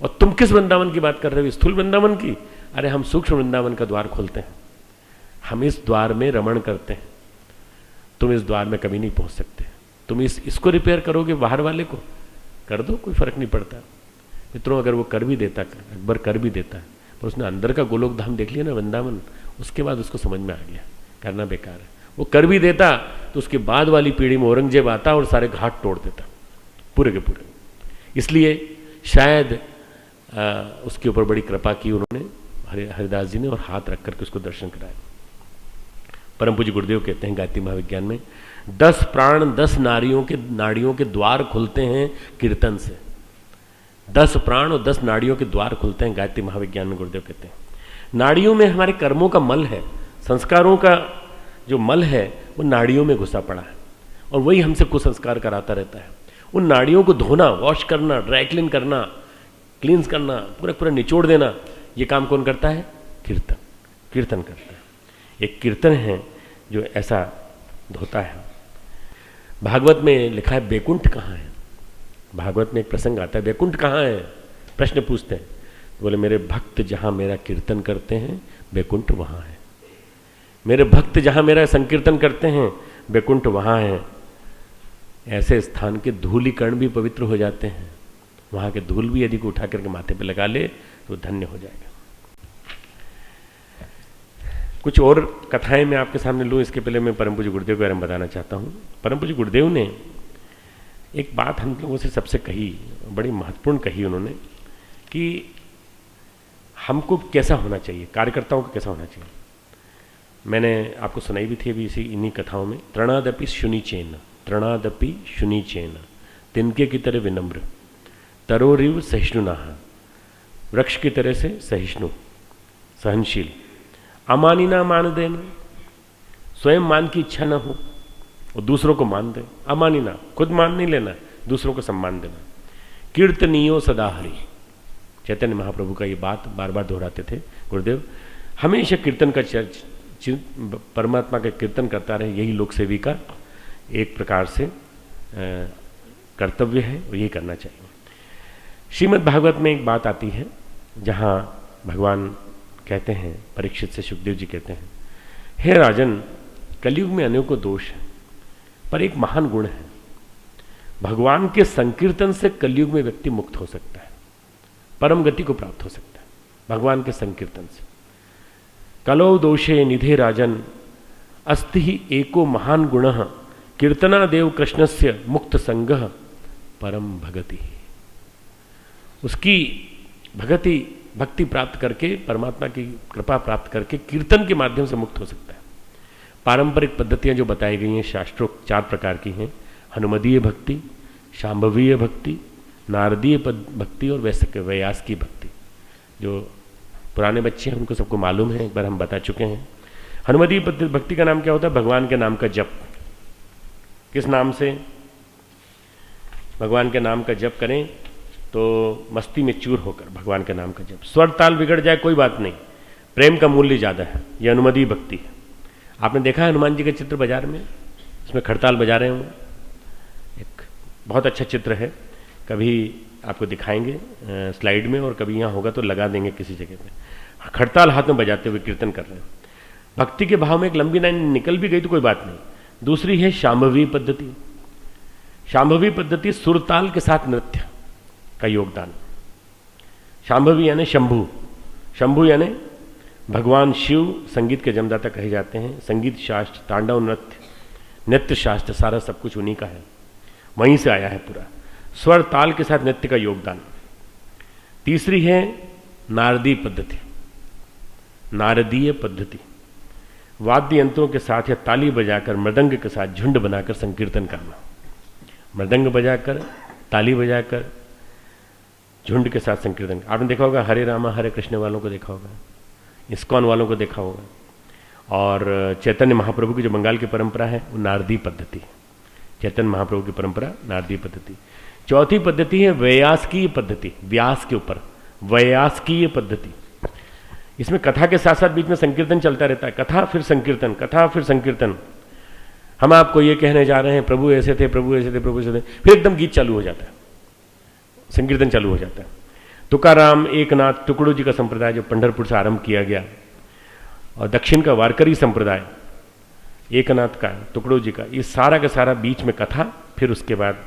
[SPEAKER 2] और तुम किस वृंदावन की बात कर रहे हो, स्थूल वृंदावन की? अरे हम सूक्ष्म वृंदावन का द्वार खोलते हैं, हम इस द्वार में रमण करते हैं। तुम इस द्वार में कभी नहीं पहुंच सकते। तुम इसको रिपेयर करोगे, बाहर वाले को कर दो, कोई फर्क नहीं पड़ता। मित्रों अगर वो कर भी देता, अकबर कर भी देता, पर उसने अंदर का गोलोक धाम देख लिया ना वृंदावन, उसके बाद उसको समझ में आ गया करना बेकार है। वो कर भी देता तो उसके बाद वाली पीढ़ी में औरंगजेब आता और सारे घाट तोड़ देता पूरे के पूरे। इसलिए शायद उसके ऊपर बड़ी कृपा की उन्होंने, हरिदास जी ने, और हाथ रख करके उसको दर्शन कराया। परम पूज्य गुरुदेव कहते हैं गायत्री महाविज्ञान में, 10 प्राण 10 नाड़ियों के द्वार खुलते हैं कीर्तन से। 10 प्राण और 10 नाड़ियों के द्वार खुलते हैं गायत्री महाविज्ञान में। गुरुदेव कहते हैं नाड़ियों में हमारे कर्मों का मल है, संस्कारों का जो मल है वो नाड़ियों में घुसा पड़ा है, और वही हमसे कुसंस्कार कराता रहता है। उन नाड़ियों को धोना, वॉश करना, ड्राई क्लीन करना, क्लींस करना, पूरा निचोड़ देना, ये काम कौन करता है? कीर्तन करता है। एक कीर्तन है जो ऐसा धोता है। भागवत में लिखा है बैकुंठ कहाँ है। भागवत में एक प्रसंग आता है, बैकुंठ कहाँ है, प्रश्न पूछते हैं। बोले मेरे भक्त जहाँ मेरा कीर्तन करते हैं बैकुंठ वहाँ है। मेरे भक्त जहाँ मेरा संकीर्तन करते हैं बैकुंठ वहाँ है। ऐसे स्थान के धूली कण भी पवित्र हो जाते हैं। वहाँ के धूल भी यदि को उठा करके माथे पे लगा ले तो धन्य हो जाएगा। कुछ और कथाएं मैं आपके सामने लूँ, इसके पहले मैं परम पूज्य गुरुदेव के बारे में बताना चाहता हूँ। परम पूज्य गुरुदेव ने एक बात हम लोगों से सबसे कही, बड़ी महत्वपूर्ण कही उन्होंने, कि हमको कैसा होना चाहिए, कार्यकर्ताओं को कैसा होना चाहिए। मैंने आपको सुनाई भी थी अभी इन्हीं कथाओं में। तृणादपि शुनिचेन, तृणादपि शुनिचेन, तिनके की तरह विनम्र, तरोरिव सहिष्णुनाः, वृक्ष की तरह से सहिष्णु सहनशील, अमानिना मान देना, स्वयं मान की इच्छा न हो और दूसरों को मान दे। अमानिना, खुद मान नहीं लेना, दूसरों को सम्मान देना। कीर्तनीयो सदा हरि, चैतन्य महाप्रभु का ये बात बार बार दोहराते थे गुरुदेव। हमेशा कीर्तन का परमात्मा का कीर्तन करता रहे, यही लोक सेवी का एक प्रकार से कर्तव्य है और यही करना चाहिए। श्रीमद् भागवत में एक बात आती है जहाँ भगवान कहते हैं, परीक्षित से सुखदेव जी कहते हैं, हे राजन, कलयुग में अनेकों दोष है पर एक महान गुण है, भगवान के संकीर्तन से कलयुग में व्यक्ति मुक्त हो सकता है, परम गति को प्राप्त हो सकता है भगवान के संकीर्तन से। कलौ दोषे निधे राजन, अस्ति ही एको महान गुण, कीर्तनादेव कृष्णस्य मुक्त संगः परम भगति। उसकी भक्ति प्राप्त करके, परमात्मा की कृपा प्राप्त करके कीर्तन के माध्यम से मुक्त हो सकता है। पारंपरिक पद्धतियां जो बताई गई हैं शास्त्रों 4 प्रकार की हैं, हनुमदीय भक्ति, शांभवीय भक्ति, नारदीय भक्ति और वैयास की भक्ति। जो पुराने बच्चे हैं उनको सबको मालूम है, एक बार हम बता चुके हैं। हनुमदीय भक्ति का नाम क्या होता है? भगवान के नाम का जप। किस नाम से? भगवान के नाम का जप करें तो मस्ती में चूर होकर भगवान के नाम का जप। स्वर ताल बिगड़ जाए कोई बात नहीं, प्रेम का मूल्य ज़्यादा है, यह अनुमदीय भक्ति है। आपने देखा है हनुमान जी का चित्र बाजार में, इसमें खड़ताल बजा रहे हों, एक बहुत अच्छा चित्र है, कभी आपको दिखाएंगे स्लाइड में और कभी यहाँ होगा तो लगा देंगे किसी जगह पे। खड़ताल हाथ में बजाते हुए कीर्तन कर रहे हैं। भक्ति के भाव में एक लंबी लाइन निकल भी गई तो कोई बात नहीं। दूसरी है शांभवी पद्धति। शांभवी पद्धति सुरताल के साथ नृत्य का योगदान। शांभवी यानी शंभु, शंभु यानी भगवान शिव संगीत के जन्मदाता कहे जाते हैं। संगीत शास्त्र, तांडव नृत्य, नृत्य शास्त्र, सारा सब कुछ उन्हीं का है, वहीं से आया है पूरा। स्वर ताल के साथ नृत्य का योगदान। तीसरी है नारदीय पद्धति, नारदीय पद्धति, वाद्य यंत्रों के साथ या ताली बजाकर मृदंग के साथ झुंड बनाकर संकीर्तन करना। मृदंग बजाकर, ताली बजाकर, झुंड के साथ संकीर्तन। आपने देखा होगा हरे रामा हरे कृष्ण वालों को देखा होगा, इस्कॉन वालों को देखा होगा, और चैतन्य महाप्रभु की जो बंगाल की परंपरा है वो नारदीय पद्धति है। चैतन्य महाप्रभु की परंपरा नारदीय पद्धति। चौथी पद्धति है वैयासकीय पद्धति, व्यास के ऊपर वैयासकीय पद्धति। इसमें कथा के साथ साथ बीच में संकीर्तन चलता रहता है, कथा फिर संकीर्तन, कथा फिर संकीर्तन। हम आपको ये कहने जा रहे हैं प्रभु ऐसे थे, प्रभु ऐसे थे, प्रभु ऐसे थे, फिर एकदम गीत चालू हो जाता है, संकीर्तन चालू हो जाता है। तुकाराम, एकनाथ, टुकड़ू जी का संप्रदाय जो पंढरपुर से आरंभ किया गया, और दक्षिण का वारकरी संप्रदाय, एकनाथ का, टुकड़ू जी का, ये सारा का सारा बीच में कथा, फिर उसके बाद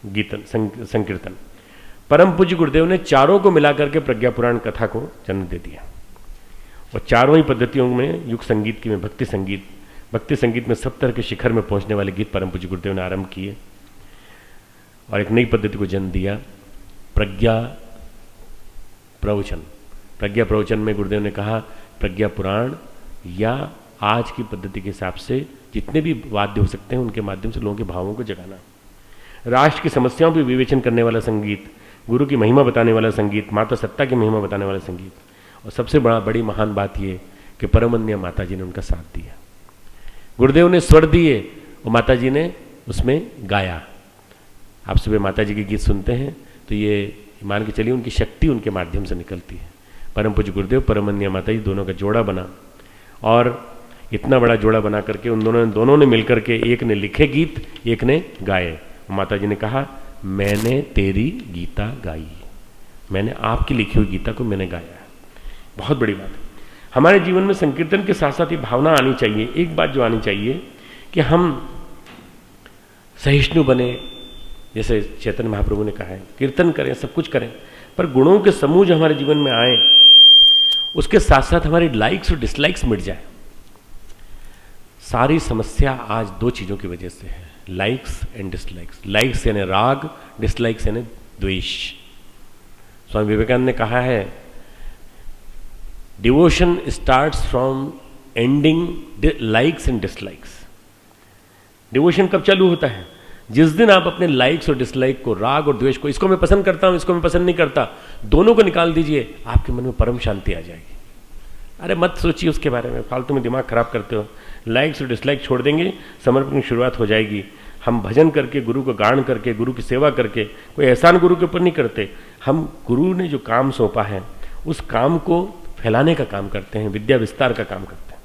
[SPEAKER 2] गीतन संकीर्तन। परम पूज्य गुरुदेव ने चारों को मिलाकर के प्रज्ञा पुराण कथा को जन्म दे दिया। और चारों ही पद्धतियों में युग संगीत की में भक्ति संगीत में सब तरह के शिखर में पहुंचने वाले गीत परम पूज्य गुरुदेव ने आरंभ किए और एक नई पद्धति को जन्म दिया, प्रज्ञा प्रवचन। प्रज्ञा प्रवचन में गुरुदेव ने कहा प्रज्ञा पुराण या आज की पद्धति के हिसाब से जितने भी वाद्य हो सकते हैं उनके माध्यम से लोगों के भावों को जगाना। राष्ट्र की समस्याओं पर विवेचन करने वाला संगीत, गुरु की महिमा बताने वाला संगीत, माता सत्ता की महिमा बताने वाला संगीत। और सबसे बड़ी महान बात यह कि परमन्या माता जी ने उनका साथ दिया। गुरुदेव ने स्वर दिए और माता जी ने उसमें गाया। आप सुबह माता जी के गीत सुनते हैं तो ये मान के चलिए उनकी शक्ति उनके माध्यम से निकलती है। परम पूज्य गुरुदेव, परमन्या माता जी, दोनों का जोड़ा बना और इतना बड़ा जोड़ा बना करके उन दोनों ने मिलकर के, एक ने लिखे गीत, एक ने गाए। माता जी ने कहा मैंने तेरी गीता गाई, मैंने आपकी लिखी हुई गीता को मैंने गाया। बहुत बड़ी बात है। हमारे जीवन में संकीर्तन के साथ साथ ये भावना आनी चाहिए, एक बात जो आनी चाहिए कि हम सहिष्णु बने, जैसे चैतन्य महाप्रभु ने कहा है, कीर्तन करें, सब कुछ करें, पर गुणों के समूह जो हमारे जीवन में आए, उसके साथ साथ हमारी लाइक्स और डिसलाइक्स मिट जाए। सारी समस्या आज दो चीजों की वजह से है, लाइक्स एंड डिसलाइक्स। लाइक्स यानी राग, डिसलाइक्स यानी द्वेष। स्वामी विवेकानंद ने कहा है, devotion starts from ending likes and dislikes. Devotion कब चालू होता है? जिस दिन आप अपने लाइक्स और डिसलाइक को, राग और द्वेष को, इसको मैं पसंद करता हूं, इसको मैं पसंद नहीं करता, दोनों को निकाल दीजिए, आपके मन में परम शांति आ जाएगी। अरे मत सोचिए उसके बारे में, फालतू में दिमाग खराब करते हो। लाइक्स और डिसलाइक छोड़ देंगे, समर्पण की शुरुआत हो जाएगी। हम भजन करके, गुरु को गान करके, गुरु की सेवा करके, कोई एहसान गुरु के ऊपर नहीं करते, हम गुरु ने जो काम सौंपा है उस काम को फैलाने का काम करते हैं, विद्या विस्तार का काम करते हैं।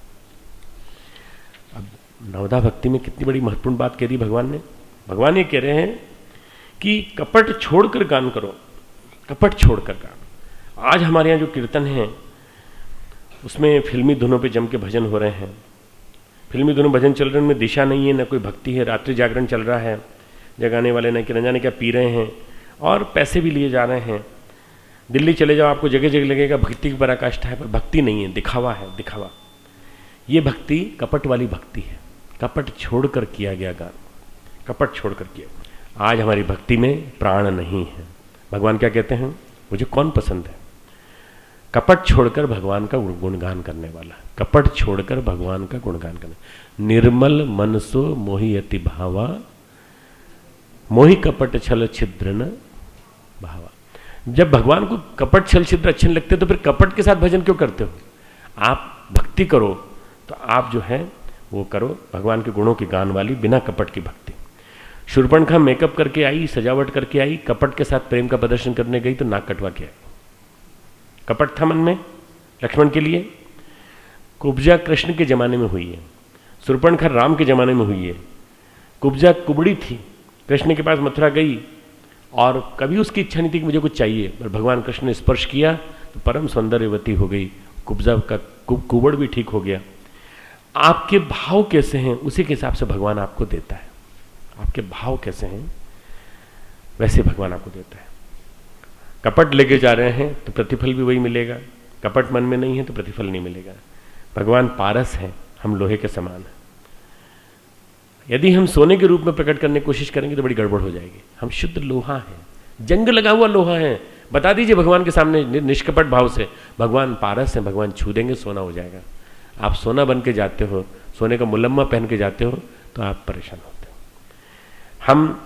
[SPEAKER 2] अब नवदा भक्ति में कितनी बड़ी महत्वपूर्ण बात कह दी भगवान ने। भगवान ये कह रहे हैं कि कपट छोड़कर गान करो, कपट छोड़कर गान। आज हमारे यहाँ जो कीर्तन है उसमें फिल्मी धुनों पे जम के भजन हो रहे हैं, फिल्मी धुनों भजन चल रहे हैं, उनमें दिशा नहीं है, न कोई भक्ति है, रात्रि जागरण चल रहा है, जगाने वाले न जाने क्या पी रहे हैं और पैसे भी लिए जा रहे हैं। दिल्ली चले जाओ, आपको जगह जगह लगेगा भक्ति की पराकाष्ठा है, पर भक्ति नहीं है, दिखावा है, दिखावा। ये भक्ति कपट वाली भक्ति है, कपट छोड़कर किया गया गान, कपट छोड़कर किया। आज हमारी भक्ति में प्राण नहीं है। भगवान क्या कहते हैं? मुझे कौन पसंद है? कपट छोड़कर भगवान का गुणगान करने वाला, कपट छोड़कर भगवान का गुणगान करने। निर्मल मनसो मोहि अति भावा, मोहि कपट छल छिद्र न भावा। जब भगवान को कपट छल छिद्र अच्छे नहीं लगते तो फिर कपट के साथ भजन क्यों करते हो? आप भक्ति करो तो आप जो है वो करो भगवान के गुणों की गान वाली, बिना कपट की भक्ति। शूर्पणखा मेकअप करके आई, सजावट करके आई, कपट के साथ प्रेम का प्रदर्शन करने गई तो नाक कटवा के आई। कपट था मन में लक्ष्मण के लिए। कुब्जा कृष्ण के जमाने में हुई है, शूर्पणखा राम के जमाने में हुई है। कुब्जा कुबड़ी थी, कृष्ण के पास मथुरा गई और कभी उसकी इच्छा नहीं थी कि मुझे कुछ चाहिए, पर भगवान कृष्ण ने स्पर्श किया तो परम सौंदर्यवती हो गई। कुब्जा का कुबड़ भी ठीक हो गया। आपके भाव कैसे हैं उसी के हिसाब से भगवान आपको देता है। आपके भाव कैसे हैं वैसे भगवान आपको देता है। कपट लेके जा रहे हैं तो प्रतिफल भी वही मिलेगा, कपट मन में नहीं है तो प्रतिफल नहीं मिलेगा। भगवान पारस है, हम लोहे के समान हैं। यदि हम सोने के रूप में प्रकट करने की कोशिश करेंगे तो बड़ी गड़बड़ हो जाएगी। हम शुद्ध लोहा हैं, जंग लगा हुआ लोहा है। बता दीजिए भगवान के सामने निष्कपट भाव से, भगवान पारस है, भगवान छू देंगे, सोना हो जाएगा। आप सोना बन के जाते हो, सोने का मुलम्मा पहन के जाते हो तो आप परेशान होते हो। हम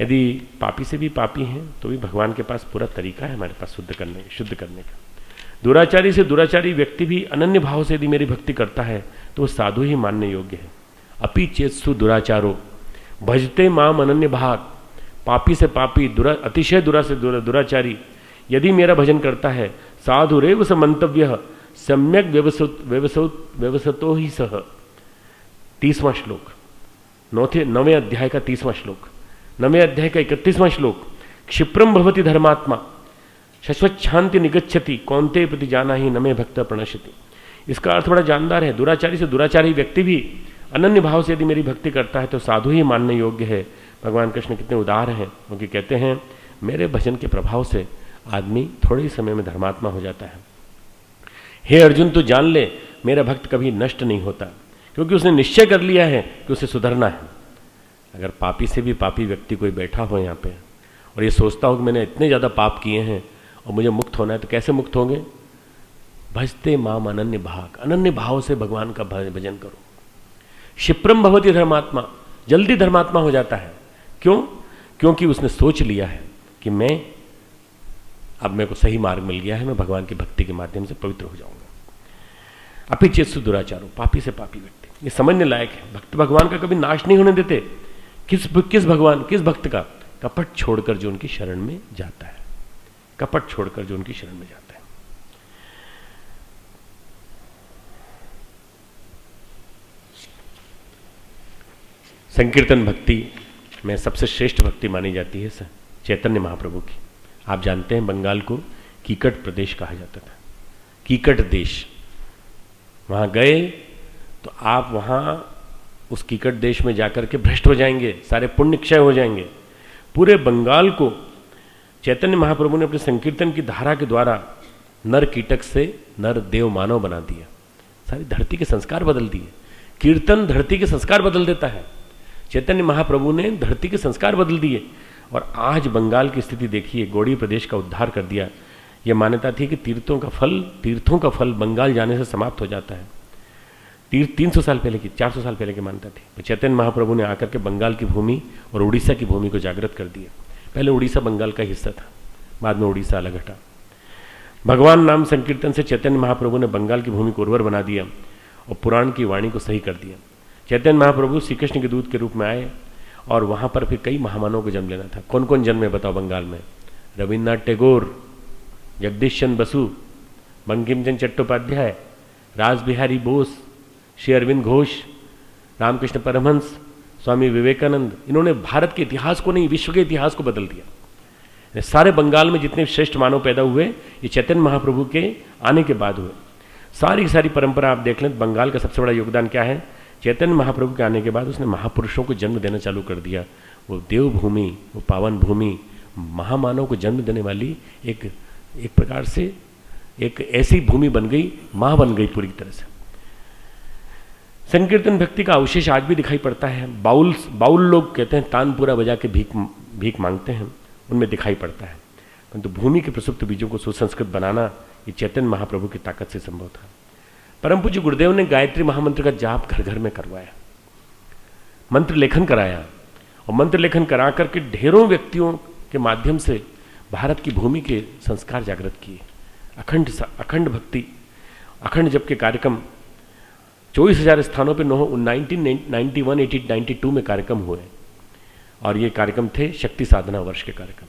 [SPEAKER 2] यदि पापी से भी पापी हैं तो भी भगवान के पास पूरा तरीका है हमारे पास शुद्ध करने का। दुराचारी से दुराचारी व्यक्ति भी अनन्य भाव से यदि मेरी भक्ति करता है तो वो साधु ही मानने योग्य है। अपि चेत्सु दुराचारो भजते माम अनन्य भाग। पापी से पापी, अतिशय दुराचारी यदि मेरा भजन करता है, साधुरेव स मंतव्य सम्यक व्यवसतो ही सह। 30वां श्लोक, 9वें अध्याय का 30वां श्लोक, 9वें अध्याय का 31वां श्लोक। क्षिप्रम भवति धर्मात्मा शाश्वत शांति निगच्छति कौन्ते प्रति जाना ही नमे भक्त प्रणश्यति। इसका अर्थ बड़ा जानदार है। दुराचारी से दुराचारी व्यक्ति भी अनन्य भाव से यदि मेरी भक्ति करता है तो साधु ही मानने योग्य है। भगवान कृष्ण कितने उदार हैं, क्योंकि कहते हैं मेरे भजन के प्रभाव से आदमी थोड़े ही समय में धर्मात्मा हो जाता है। हे अर्जुन, तू जान ले मेरा भक्त कभी नष्ट नहीं होता, क्योंकि उसने निश्चय कर लिया है कि उसे सुधरना है। अगर पापी से भी पापी व्यक्ति कोई बैठा हो यहाँ पे और ये सोचता हो कि मैंने इतने ज़्यादा पाप किए हैं और मुझे मुक्त होना है, तो कैसे मुक्त होंगे? भजते माम अनन्य भाग, अनन्य भाव से भगवान का भजन करो। क्षिप्रम भवति धर्मात्मा, जल्दी धर्मात्मा हो जाता है। क्यों? क्योंकि उसने सोच लिया है कि अब मेरे को सही मार्ग मिल गया है, मैं भगवान की भक्ति के माध्यम से पवित्र हो जाऊंगा। अपि चेत्सु दुराचारो, पापी से पापी व्यक्ति, ये समझने लायक है। भक्त भगवान का कभी नाश नहीं होने देते। किस भगवान, किस भक्त का? कपट छोड़कर जो उनकी शरण में जाता है, कपट छोड़कर जो उनकी शरण में जाता है। संकीर्तन भक्ति में सबसे श्रेष्ठ भक्ति मानी जाती है चैतन्य महाप्रभु की। आप जानते हैं बंगाल को कीकट प्रदेश कहा जाता था, कीकट देश। वहाँ गए तो आप वहाँ उस कीकट देश में जाकर के भ्रष्ट हो जाएंगे, सारे पुण्य क्षय हो जाएंगे। पूरे बंगाल को चैतन्य महाप्रभु ने अपने संकीर्तन की धारा के द्वारा नर कीटक से नर देव मानव बना दिया। सारी धरती के संस्कार बदल दिए। कीर्तन धरती के संस्कार बदल देता है। चैतन्य महाप्रभु ने धरती के संस्कार बदल दिए और आज बंगाल की स्थिति देखिए, गौड़ी प्रदेश का उद्धार कर दिया। यह मान्यता थी कि तीर्थों का फल बंगाल जाने से समाप्त हो जाता है। 300 साल पहले की, 400 साल पहले की मान्यता थी। तो चैतन्य महाप्रभु ने आकर के बंगाल की भूमि और उड़ीसा की भूमि को जागृत कर दिया। पहले उड़ीसा बंगाल का हिस्सा था, बाद में उड़ीसा अलग हटा। भगवान नाम संकीर्तन से चैतन्य महाप्रभु ने बंगाल की भूमि को उर्वर बना दिया और पुराण की वाणी को सही कर दिया। चैतन्य महाप्रभु श्री कृष्ण के दूत के रूप में आए और वहाँ पर फिर कई महामानवों को जन्म लेना था। कौन कौन जन्मे बताओ बंगाल में? रविन्द्रनाथ टैगोर, जगदीश चंद्र बसु, बंकिम चंद्र चट्टोपाध्याय, रास बिहारी बोस, श्री अरविंद घोष, रामकृष्ण परमहंस, स्वामी विवेकानंद। इन्होंने भारत के इतिहास को नहीं, विश्व के इतिहास को बदल दिया। सारे बंगाल में जितने श्रेष्ठ मानव पैदा हुए ये चैतन्य महाप्रभु के आने के बाद हुए। सारी की सारी परंपरा आप देख लें, बंगाल का सबसे बड़ा योगदान क्या है? चैतन्य महाप्रभु के आने के बाद उसने महापुरुषों को जन्म देना चालू कर दिया। वो देवभूमि, वो पावन भूमि, महामानव को जन्म देने वाली एक प्रकार से एक ऐसी भूमि बन गई, माँ बन गई पूरी तरह से। संकीर्तन भक्ति का अवशेष आज भी दिखाई पड़ता है। बाउल लोग कहते हैं तानपुरा बजा के भीख मांगते हैं, उनमें दिखाई पड़ता है। परंतु भूमि के प्रसुप्त बीजों को सुसंस्कृत बनाना ये चैतन्य महाप्रभु की ताकत से संभव था। परम पूज्य गुरुदेव ने गायत्री महामंत्र का जाप घर घर में करवाया, मंत्र लेखन कराया और मंत्र लेखन करा करके ढेरों व्यक्तियों के माध्यम से भारत की भूमि के संस्कार जागृत किए। अखंड भक्ति, अखंड जप के कार्यक्रम 24,000 स्थानों पे 1991, 92 में कार्यक्रम हुए और ये कार्यक्रम थे शक्ति साधना वर्ष के कार्यक्रम।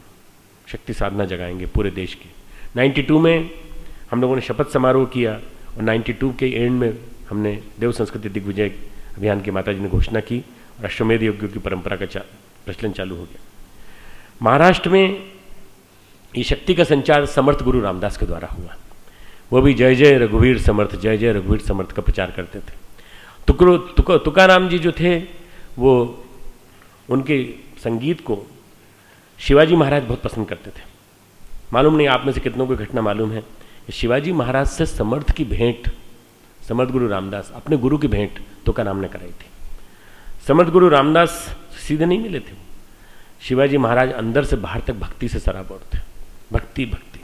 [SPEAKER 2] शक्ति साधना जगाएंगे पूरे देश की। 92 में हम लोगों ने शपथ समारोह किया और 92 के एंड में हमने देव संस्कृति दिग्विजय अभियान की माता जी ने घोषणा की और अश्वमेध यज्ञों की परंपरा का प्रचलन चालू हो गया। महाराष्ट्र में ये शक्ति का संचार समर्थ गुरु रामदास के द्वारा हुआ। वो भी जय जय रघुवीर समर्थ, जय जय रघुवीर समर्थ का प्रचार करते थे। तुकाराम जी जो थे वो उनके संगीत को शिवाजी महाराज बहुत पसंद करते थे। मालूम नहीं आप में से कितनों को घटना मालूम है, शिवाजी महाराज से समर्थ की भेंट, समर्थ गुरु रामदास अपने गुरु की भेंट तुकाराम ने कराई थी। समर्थ गुरु रामदास सीधे नहीं मिले थे। शिवाजी महाराज अंदर से बाहर तक भक्ति से सराबोर थे। भक्ति भक्ति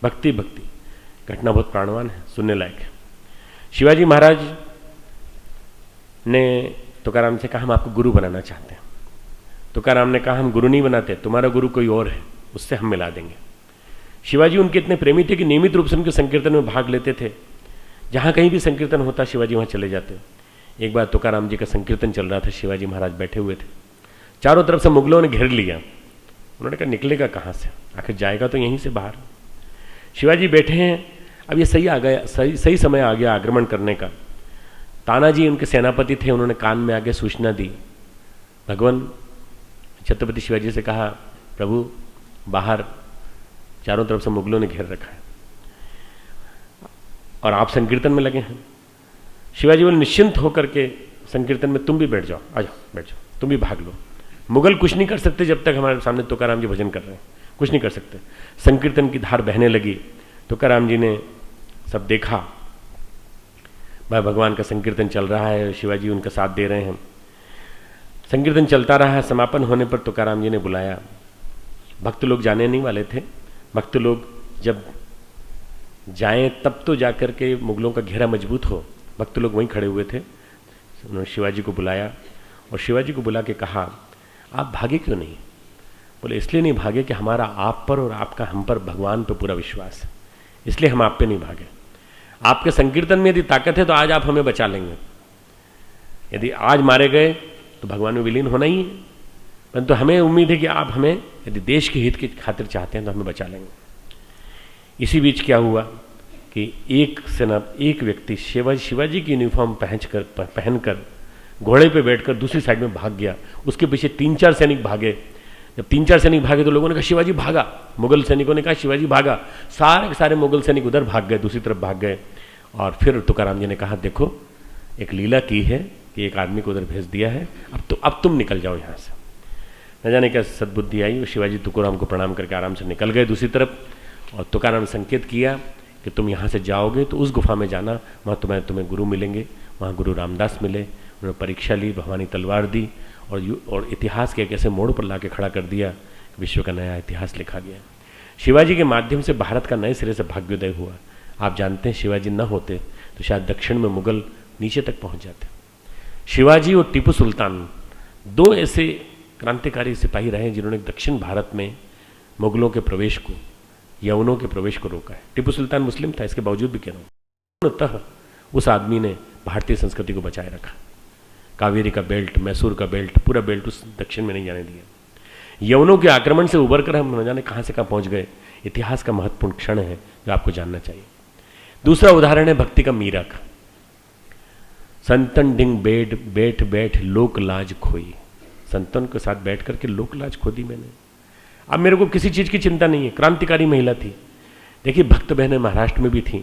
[SPEAKER 2] भक्ति भक्ति। घटना बहुत प्राणवान है, सुनने लायक है। शिवाजी महाराज ने तुकाराम से कहा हम आपको गुरु बनाना चाहते हैं। तुकाराम ने कहा हम गुरु नहीं बनाते, तुम्हारा गुरु कोई और है, उससे हम मिला देंगे। शिवाजी उनके इतने प्रेमी थे कि नियमित रूप से उनके संकीर्तन में भाग लेते थे। जहाँ कहीं भी संकीर्तन होता शिवाजी वहाँ चले जाते। एक बार तुकाराम जी का संकीर्तन चल रहा था, शिवाजी महाराज बैठे हुए थे, चारों तरफ से मुगलों ने घेर लिया। उन्होंने कहा निकलेगा कहाँ से, आखिर जाएगा तो यहीं से बाहर। शिवाजी बैठे हैं, अब ये सही आ गया, सही समय आ गया आक्रमण करने का। तानाजी उनके सेनापति थे, उन्होंने कान में आगे सूचना दी। भगवान छत्रपति शिवाजी से कहा प्रभु बाहर चारों तरफ से मुगलों ने घेर रखा है और आप संकीर्तन में लगे हैं। शिवाजी बोले निश्चिंत होकर के संकीर्तन में तुम भी बैठ जाओ, आ जाओ बैठ जाओ, तुम भी भाग लो। मुगल कुछ नहीं कर सकते जब तक हमारे सामने तुकाराम जी भजन कर रहे हैं, कुछ नहीं कर सकते। संकीर्तन की धार बहने लगी। तुकाराम जी ने सब देखा, भाई भगवान का संकीर्तन चल रहा है, शिवाजी उनका साथ दे रहे हैं। संकीर्तन चलता रहा। समापन होने पर तुकाराम जी ने बुलाया। भक्त लोग जाने नहीं वाले थे। भक्त लोग जब जाएं तब तो जाकर के मुगलों का घेरा मजबूत हो। भक्त लोग वहीं खड़े हुए थे। उन्होंने शिवाजी को बुलाया और शिवाजी को बुला के कहा आप भागे क्यों नहीं? बोले इसलिए नहीं भागे कि हमारा आप पर और आपका हम पर भगवान पर पूरा विश्वास है, इसलिए हम आप पे नहीं भागे। आपके संकीर्तन में यदि ताकत है तो आज आप हमें बचा लेंगे। यदि आज मारे गए तो भगवान में विलीन होना ही है, परंतु हमें उम्मीद है कि आप हमें यदि देश के हित की खातिर चाहते हैं तो हमें बचा लेंगे। इसी बीच क्या हुआ कि एक व्यक्ति शिवाजी की यूनिफॉर्म पहनकर घोड़े पे बैठकर दूसरी साइड में भाग गया। उसके पीछे 3-4 सैनिक भागे। जब 3-4 सैनिक भागे तो लोगों ने कहा शिवाजी भागा। मुगल सैनिकों ने कहा शिवाजी भागा। सारे के सारे मुगल सैनिक उधर भाग गए, दूसरी तरफ भाग गए। और फिर तुकाराम जी ने कहा देखो एक लीला की है कि एक आदमी को उधर भेज दिया है, अब तुम निकल जाओ यहाँ से। न जाने क्या सद्बुद्धि आई, वो शिवाजी तुकाराम को प्रणाम करके आराम से निकल गए दूसरी तरफ, और तुकाराम ने संकेत किया कि तुम यहाँ से जाओगे तो उस गुफा में जाना, वहाँ तुम्हें गुरु मिलेंगे। वहाँ गुरु रामदास मिले, उन्होंने परीक्षा ली, भवानी तलवार दी, और इतिहास के एक ऐसे मोड़ पर ला के खड़ा कर दिया, विश्व का नया इतिहास लिखा गया। शिवाजी के माध्यम से भारत का नए सिरे से भाग्योदय हुआ। आप जानते हैं शिवाजी न होते तो शायद दक्षिण में मुगल नीचे तक पहुंच जाते। शिवाजी और टीपू सुल्तान दो ऐसे क्रांतिकारी सिपाही रहे जिन्होंने दक्षिण भारत में मुगलों के प्रवेश को, यवनों के प्रवेश को रोका है। टीपू सुल्तान मुस्लिम था, इसके बावजूद भी कह रहा हूँ, पूर्णतः उस आदमी ने भारतीय संस्कृति को बचाए रखा। कावेरी का बेल्ट, मैसूर का बेल्ट, पूरा बेल्ट उस दक्षिण में नहीं जाने दिया। यवनों के आक्रमण से उबर कर हम न जाने कहाँ से कहाँ पहुँच गए। इतिहास का महत्वपूर्ण क्षण है जो आपको जानना चाहिए। दूसरा उदाहरण है भक्ति का मीरा का। संतन डिंग बेड बैठ बैठ लोक लाज खोई। संतन के साथ बैठ करके लोक लाज खो दी मैंने। अब मेरे को किसी चीज़ की चिंता नहीं है। क्रांतिकारी महिला थी। देखिए, भक्त बहनें महाराष्ट्र में भी थीं,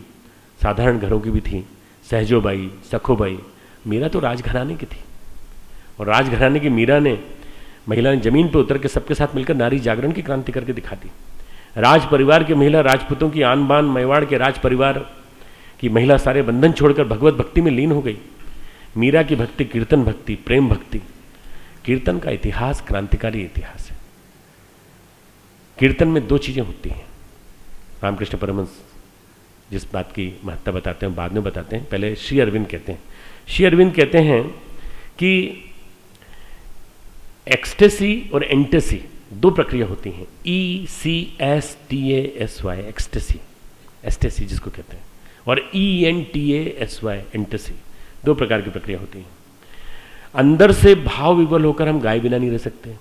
[SPEAKER 2] साधारण घरों की भी थीं, सहजोबाई, सखोबाई। मीरा तो राजघराने की थी, और राजघराने की मीरा ने, महिला ने जमीन पर उतर के सबके साथ मिलकर नारी जागरण की क्रांति करके दिखा दी। राज परिवार की महिला, राजपूतों की आन बान, मेवाड़ के राज परिवार की महिला सारे बंधन छोड़कर भगवत भक्ति में लीन हो गई। मीरा की भक्ति कीर्तन भक्ति, प्रेम भक्ति। कीर्तन का इतिहास क्रांतिकारी इतिहास है। कीर्तन में दो चीजें होती हैं। रामकृष्ण परमहंस जिस बात की महत्ता बताते हैं बाद में बताते हैं, पहले श्री अरविंद कहते हैं। श्री अरविंद कहते हैं कि एक्सटेसी और एंटेसी दो प्रक्रिया होती हैं। ECSTASY एक्सटेसी, एस्टेसी जिसको कहते हैं, और ENTASY एंटेसी, दो प्रकार की प्रक्रिया होती है। अंदर से भाव विवल होकर हम गाए बिना नहीं रह सकते।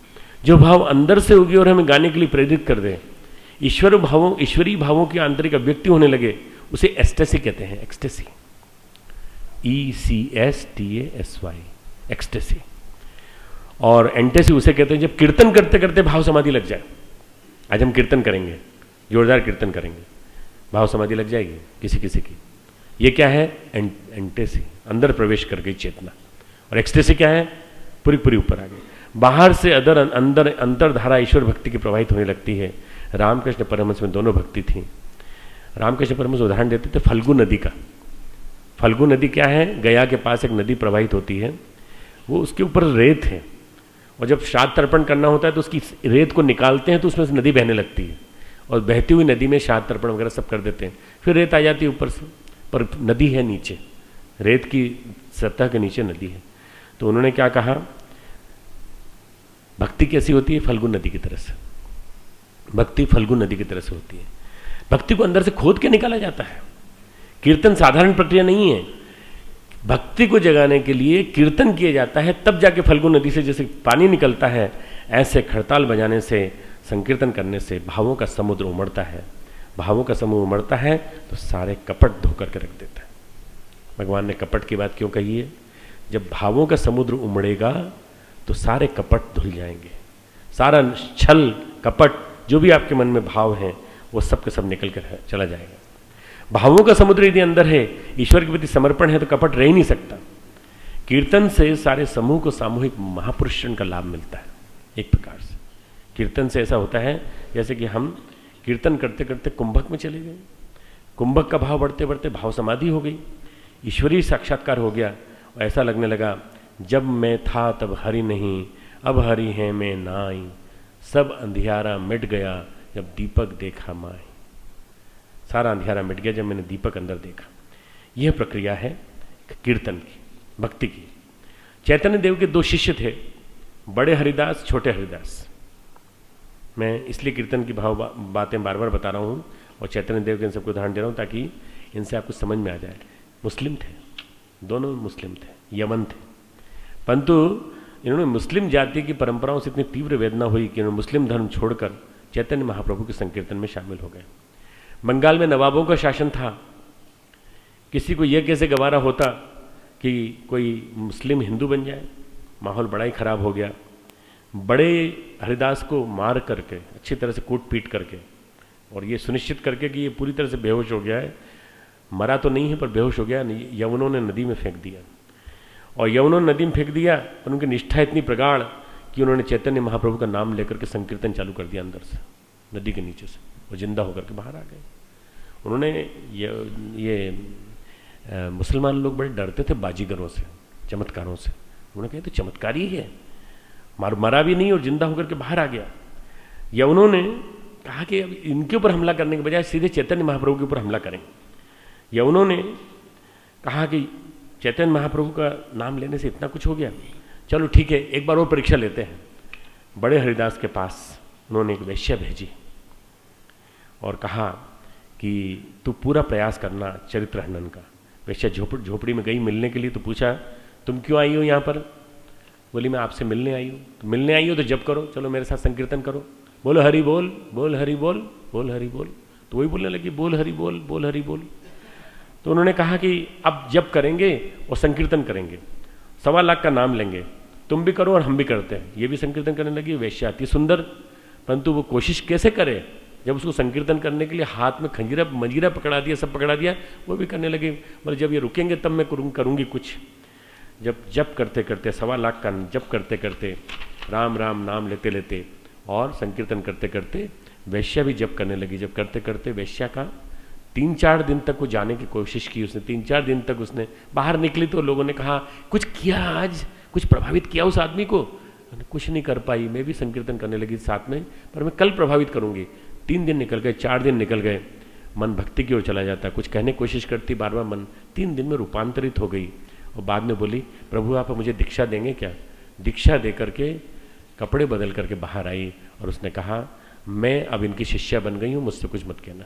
[SPEAKER 2] जो भाव अंदर से उगे और हमें गाने के लिए प्रेरित कर दे, ईश्वरीय भावों की आंतरिक अभिव्यक्ति होने लगे, उसे एस्टेसी कहते हैं। Ecstasy, ECSTASY ecstasy. और एंटेसी उसे कहते हैं जब कीर्तन करते करते भाव समाधि लग जाए। आज हम कीर्तन करेंगे, जोरदार कीर्तन करेंगे, भाव समाधि लग जाएगी किसी किसी की। ये क्या है? एंटेसी, अंदर प्रवेश कर गई चेतना। और एक्सटेसी क्या है? पूरी पूरी ऊपर आ गई। बाहर से अंदर अंतरधारा ईश्वर भक्ति की प्रवाहित होने लगती है। रामकृष्ण परमहंस में दोनों भक्ति थी। रामकृष्ण परमहंस उदाहरण देते थे फल्गु नदी का। फल्गु नदी क्या है? गया के पास एक नदी प्रवाहित होती है, वो उसके ऊपर रेत है, और जब श्राद्ध तर्पण करना होता है तो उसकी रेत को निकालते हैं तो उसमें से नदी बहने लगती है, और बहती हुई नदी में श्राद्ध तर्पण वगैरह सब कर देते हैं। फिर रेत आ जाती है ऊपर से, पर नदी है नीचे, रेत की सतह के नीचे नदी है। तो उन्होंने क्या कहा? भक्ति कैसी होती है? फल्गु नदी की तरह से। भक्ति फल्गु नदी की तरह से होती है। भक्ति को अंदर से खोद के निकाला जाता है। कीर्तन साधारण प्रक्रिया नहीं है। भक्ति को जगाने के लिए कीर्तन किया जाता है, तब जाके फल्गु नदी से जैसे पानी निकलता है, ऐसे खड़ताल बजाने से, संकीर्तन करने से भावों का समुद्र उमड़ता है। भावों का समुद्र उमड़ता है तो सारे कपट धो करके रख देता है। भगवान ने कपट की बात क्यों कही है? जब भावों का समुद्र उमड़ेगा तो सारे कपट धुल जाएंगे। सारा छल कपट जो भी आपके मन में भाव हैं वो सब के सब निकल कर चला जाएगा। भावों का समुद्र यदि अंदर है, ईश्वर के प्रति समर्पण है, तो कपट रह ही नहीं सकता। कीर्तन से सारे समूह को सामूहिक महापुरुषण का लाभ मिलता है। एक प्रकार से कीर्तन से ऐसा होता है जैसे कि हम कीर्तन करते करते कुंभक में चले गए। कुंभक का भाव बढ़ते बढ़ते भाव समाधि हो गई, ईश्वरीय साक्षात्कार हो गया, और ऐसा लगने लगा जब मैं था तब हरि नहीं, अब हरि है मैं नाई, सब अंधियारा मिट गया जब दीपक देखा माई। सारा अंधियारा मिट गया जब मैंने दीपक अंदर देखा। यह प्रक्रिया है कीर्तन की, भक्ति की। चैतन्य देव के दो शिष्य थे, बड़े हरिदास, छोटे हरिदास। मैं इसलिए कीर्तन की बातें बार बार बता रहा हूँ और चैतन्य देव के इन सबको उदाहरण दे रहा हूँ ताकि इनसे आपको समझ में आ जाए। मुस्लिम थे, दोनों मुस्लिम थे, यमन थे, परंतु इन्होंने मुस्लिम जाति की परंपराओं से इतनी तीव्र वेदना हुई कि इन्होंने मुस्लिम धर्म छोड़कर चैतन्य महाप्रभु के संकीर्तन में शामिल हो गए। बंगाल में नवाबों का शासन था। किसी को यह कैसे गवारा होता कि कोई मुस्लिम हिंदू बन जाए? माहौल बड़ा ही खराब हो गया। बड़े हरिदास को मार करके, अच्छी तरह से कूट पीट करके, और ये सुनिश्चित करके कि ये पूरी तरह से बेहोश हो गया है, मरा तो नहीं है पर बेहोश हो गया, यवनों ने नदी में फेंक दिया। और यमुना नदी में फेंक दिया, और उनकी निष्ठा इतनी प्रगाढ़ कि उन्होंने चैतन्य महाप्रभु का नाम लेकर के संकीर्तन चालू कर दिया अंदर से, नदी के नीचे से, वो जिंदा होकर के बाहर आ गए। उन्होंने ये मुसलमान लोग बड़े डरते थे बाजीगरों से, चमत्कारों से। उन्होंने कहा तो चमत्कारी ही है, मरा भी नहीं और जिंदा होकर के बाहर आ गया। या उन्होंने कहा कि अब इनके ऊपर हमला करने के बजाय सीधे चैतन्य महाप्रभु के ऊपर हमला करें। या उन्होंने कहा कि चैतन्य महाप्रभु का नाम लेने से इतना कुछ हो गया, चलो ठीक है एक बार और परीक्षा लेते हैं। बड़े हरिदास के पास उन्होंने एक वेश्या भेजी और कहा कि तू पूरा प्रयास करना चरित्र हनन का। वेश्या झोपड़ी में गई मिलने के लिए, तो पूछा तुम क्यों आई हो यहाँ पर? बोली मैं आपसे मिलने आई हूँ। तो मिलने आई हो तो जप करो, चलो मेरे साथ संकीर्तन करो, बोलो हरि बोल, बोल हरि बोल, बोल हरि बोल। तो वही बोलने लगी बोल हरि बोल, बोल हरि बोल। तो उन्होंने कहा कि अब जप करेंगे और संकीर्तन करेंगे, 1.25 लाख का नाम लेंगे, तुम भी करो और हम भी करते हैं। ये भी संकीर्तन करने लगी। वेश्या अति सुंदर, परंतु वो कोशिश कैसे करे जब उसको संकीर्तन करने के लिए हाथ में खंजीरा मंजीरा पकड़ा दिया, सब पकड़ा दिया, वो भी करने लगी। बोले जब ये रुकेंगे तब मैं करूँगी कुछ। जब जप करते करते 1.25 लाख का जप करते करते, राम राम नाम लेते लेते और संकीर्तन करते करते वेश्या भी जप करने लगी। जब करते करते वेश्या का 3-4 दिन तक वो जाने की कोशिश की उसने। 3-4 दिन तक उसने बाहर निकली तो लोगों ने कहा कुछ किया आज, कुछ प्रभावित किया उस आदमी को? कुछ नहीं कर पाई, मैं भी संकीर्तन करने लगी साथ में, पर मैं कल प्रभावित करूंगी। 3 दिन निकल गए, 4 दिन निकल गए, मन भक्ति की ओर चला जाता, कुछ कहने की कोशिश करती, बार बार मन 3 दिन में रूपांतरित हो गई। और बाद में बोली प्रभु आप मुझे दीक्षा देंगे क्या? दीक्षा दे करके कपड़े बदल करके बाहर आई और उसने कहा मैं अब इनकी शिष्या बन गई हूँ, मुझसे कुछ मत कहना,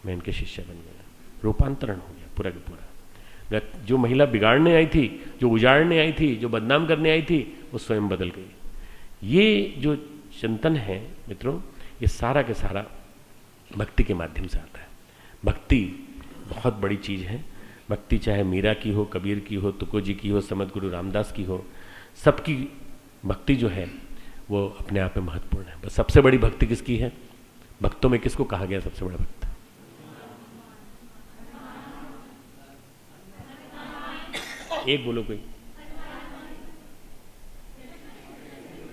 [SPEAKER 2] मैं इनके शिष्य बन गया। रूपांतरण हो गया पूरा का पूरा। जो महिला बिगाड़ने आई थी, जो उजाड़ने आई थी, जो बदनाम करने आई थी, वो स्वयं बदल गई। ये जो चिंतन है मित्रों, ये सारा के सारा भक्ति के माध्यम से आता है। भक्ति बहुत बड़ी चीज़ है। भक्ति चाहे मीरा की हो, कबीर की हो, तुको जी की हो, समद गुरु रामदास की हो, सबकी भक्ति जो है वो अपने आप में महत्वपूर्ण है। बस सबसे बड़ी भक्ति किसकी है? भक्तों में किसको कहा गया सबसे बड़ा भक्त? एक बोलो कोई,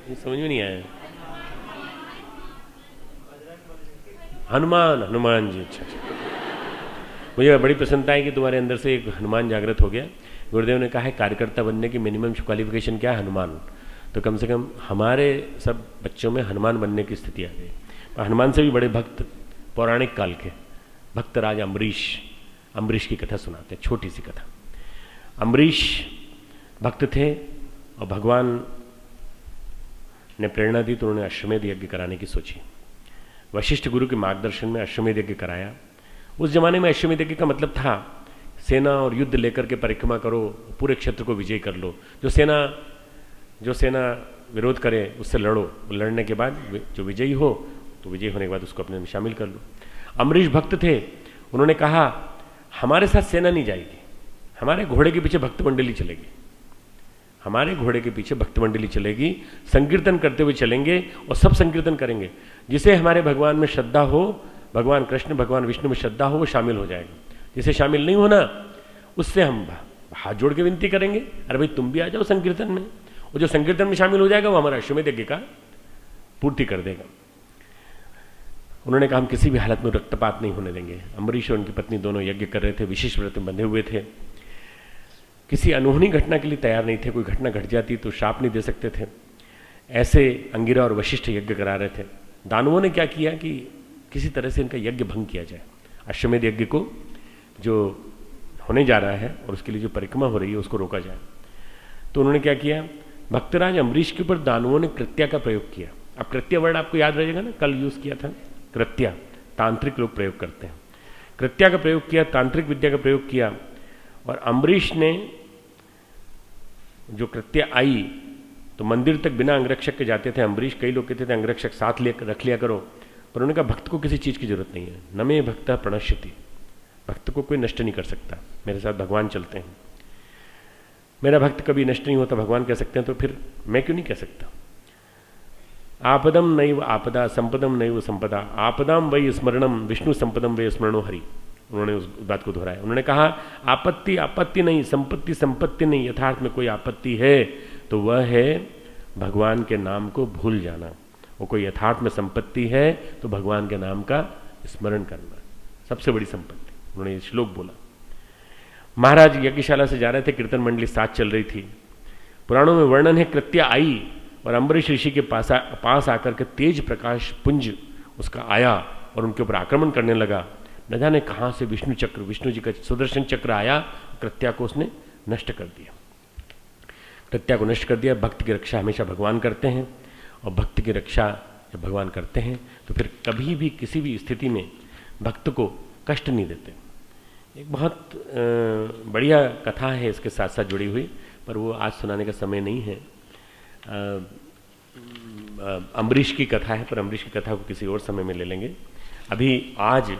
[SPEAKER 2] ये समझ में नहीं आया। हनुमान, हनुमान जी। अच्छा, मुझे बड़ी प्रसन्नता है कि तुम्हारे अंदर से एक हनुमान जागृत हो गया। गुरुदेव ने कहा है कार्यकर्ता बनने की मिनिमम क्वालिफिकेशन क्या है? हनुमान। तो कम से कम हमारे सब बच्चों में हनुमान बनने की स्थिति आ गई। पर हनुमान से भी बड़े भक्त पौराणिक काल के भक्त राज अम्बरीश की कथा सुनाते हैं, छोटी सी कथा। अम्बरीश भक्त थे और भगवान ने प्रेरणा दी तो उन्होंने अश्वमेध यज्ञ कराने की सोची। वशिष्ठ गुरु के मार्गदर्शन में अश्वमेध यज्ञ कराया। उस जमाने में अश्वमेध यज्ञ का मतलब था सेना और युद्ध लेकर के परिक्रमा करो, पूरे क्षेत्र को विजय कर लो। जो सेना विरोध करे उससे लड़ो, लड़ने के बाद जो विजयी हो तो विजयी होने के बाद उसको अपने में शामिल कर लो। अम्बरीश भक्त थे, उन्होंने कहा हमारे साथ सेना नहीं जाएगी, हमारे घोड़े के पीछे भक्त मंडली चलेगी, हमारे घोड़े के पीछे भक्त मंडली चलेगी, संकीर्तन करते हुए चलेंगे और सब संकीर्तन करेंगे। जिसे हमारे भगवान में श्रद्धा हो, भगवान कृष्ण भगवान विष्णु में श्रद्धा हो, वो शामिल हो जाएगा। जिसे शामिल नहीं होना उससे हम हाथ जोड़ के विनती करेंगे, अरे भाई तुम भी आ जाओ संकीर्तन में। और जो संकीर्तन में शामिल हो जाएगा वो हमारा अश्वमेध यज्ञ का पूर्ति कर देगा। उन्होंने कहा हम किसी भी हालत में रक्तपात नहीं होने देंगे। अम्बरीश और उनकी पत्नी दोनों यज्ञ कर रहे थे, विशेष व्रत में बंधे हुए थे, किसी अनहोनी घटना के लिए तैयार नहीं थे। कोई घटना घट जाती तो शाप नहीं दे सकते थे। ऐसे अंगिरा और वशिष्ठ यज्ञ करा रहे थे। दानवों ने क्या किया कि किसी तरह से इनका यज्ञ भंग किया जाए, अश्वमेध यज्ञ को जो होने जा रहा है और उसके लिए जो परिक्रमा हो रही है उसको रोका जाए। तो उन्होंने क्या किया, भक्तराज अम्बरीश के ऊपर दानवों ने कृत्या का प्रयोग किया। अब कृत्या वर्ड आपको याद रहेगा ना, कल यूज किया था। कृत्या तांत्रिक लोग प्रयोग करते हैं। कृत्या का प्रयोग किया, तांत्रिक विद्या का प्रयोग किया। और अम्बरीश ने जो कृत्या आई तो मंदिर तक बिना अंगरक्षक के जाते थे अम्बरीश। कई लोग कहते थे अंगरक्षक साथ ले रख लिया करो, पर उन्होंने कहा भक्त को किसी चीज़ की जरूरत नहीं है। न मे भक्त प्रणश्यति, भक्त को कोई नष्ट नहीं कर सकता, मेरे साथ भगवान चलते हैं। मेरा भक्त कभी नष्ट नहीं होता, भगवान कह सकते हैं, तो फिर मैं क्यों नहीं कह सकता। आपदम नैव आपदा, संपदम नैव संपदा, आपदाम वै स्मरणम विष्णु, संपदम वै स्मरणो हरि। उन्होंने उस बात को दोहराया। उन्होंने कहा आपत्ति आपत्ति नहीं, संपत्ति संपत्ति नहीं, यथार्थ में कोई आपत्ति है तो वह है भगवान के नाम को भूल जाना। वो कोई यथार्थ में संपत्ति है तो भगवान के नाम का स्मरण करना सबसे बड़ी संपत्ति। उन्होंने ये श्लोक बोला। महाराज यज्ञशाला से जा रहे थे, कीर्तन मंडली साथ चल रही थी। पुराणों में वर्णन है कृत्या आई और अम्बरीश ऋषि के पास आकर के तेज प्रकाश पुंज उसका आया और उनके ऊपर आक्रमण करने लगा। न जाने कहाँ से विष्णु चक्र, विष्णु जी का सुदर्शन चक्र आया, कृत्या को उसने नष्ट कर दिया। कृत्या को नष्ट कर दिया। भक्त की रक्षा हमेशा भगवान करते हैं और भक्त की रक्षा जब भगवान करते हैं तो फिर कभी भी किसी भी स्थिति में भक्त को कष्ट नहीं देते। एक बहुत बढ़िया कथा है इसके साथ साथ जुड़ी हुई, पर वो आज सुनाने का समय नहीं है। अम्बरीश की कथा है, पर अम्बरीश की कथा को किसी और समय में ले लेंगे। अभी आज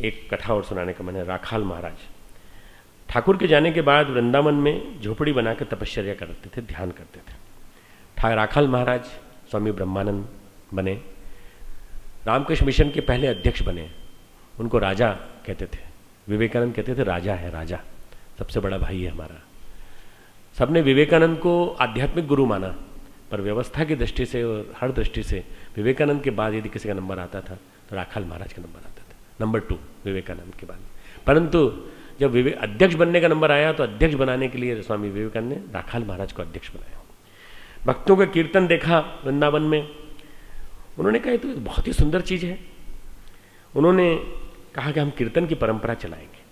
[SPEAKER 2] एक कथा और सुनाने का मन है। राखाल महाराज ठाकुर के जाने के बाद वृंदावन में झोपड़ी बनाकर तपश्चर्या करते थे, ध्यान करते थे। राखाल महाराज स्वामी ब्रह्मानंद बने, रामकृष्ण मिशन के पहले अध्यक्ष बने। उनको राजा कहते थे, विवेकानंद कहते थे राजा है, राजा सबसे बड़ा भाई है हमारा। सबने विवेकानंद को आध्यात्मिक गुरु माना, पर व्यवस्था की दृष्टि से और हर दृष्टि से विवेकानंद के बाद यदि किसी का नंबर आता था तो राखाल महाराज का नंबर आता था, नंबर 2 विवेकानंद के बाद। परंतु जब अध्यक्ष बनने का नंबर आया तो अध्यक्ष बनाने के लिए स्वामी विवेकानंद ने राखाल महाराज को अध्यक्ष बनाया। भक्तों का कीर्तन देखा वृंदावन में, उन्होंने कहा तो बहुत ही सुंदर चीज है। उन्होंने कहा कि हम कीर्तन की परंपरा चलाएंगे।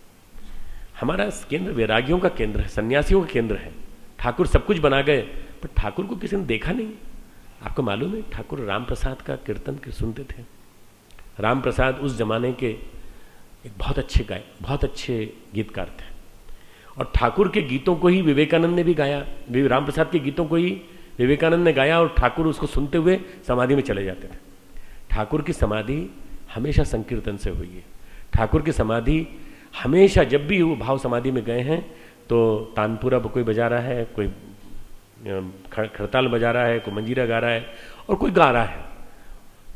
[SPEAKER 2] हमारा केंद्र वैरागियों का केंद्र है, सन्यासियों का केंद्र है। ठाकुर सब कुछ बना गए पर ठाकुर को किसी ने देखा नहीं। आपको मालूम है ठाकुर राम प्रसाद का कीर्तन सुनते थे। राम प्रसाद उस जमाने के एक बहुत अच्छे गीतकार थे और ठाकुर के गीतों को ही विवेकानंद ने भी गाया। राम प्रसाद के गीतों को ही विवेकानंद ने गाया और ठाकुर उसको सुनते हुए समाधि में चले जाते थे। ठाकुर की समाधि हमेशा संकीर्तन से हुई है। ठाकुर की समाधि हमेशा, जब भी वो भाव समाधि में गए हैं तो तानपुरा कोई बजा रहा है, कोई खड़ताल बजा रहा है, कोई मंजीरा गा रहा है और कोई गा रहा है।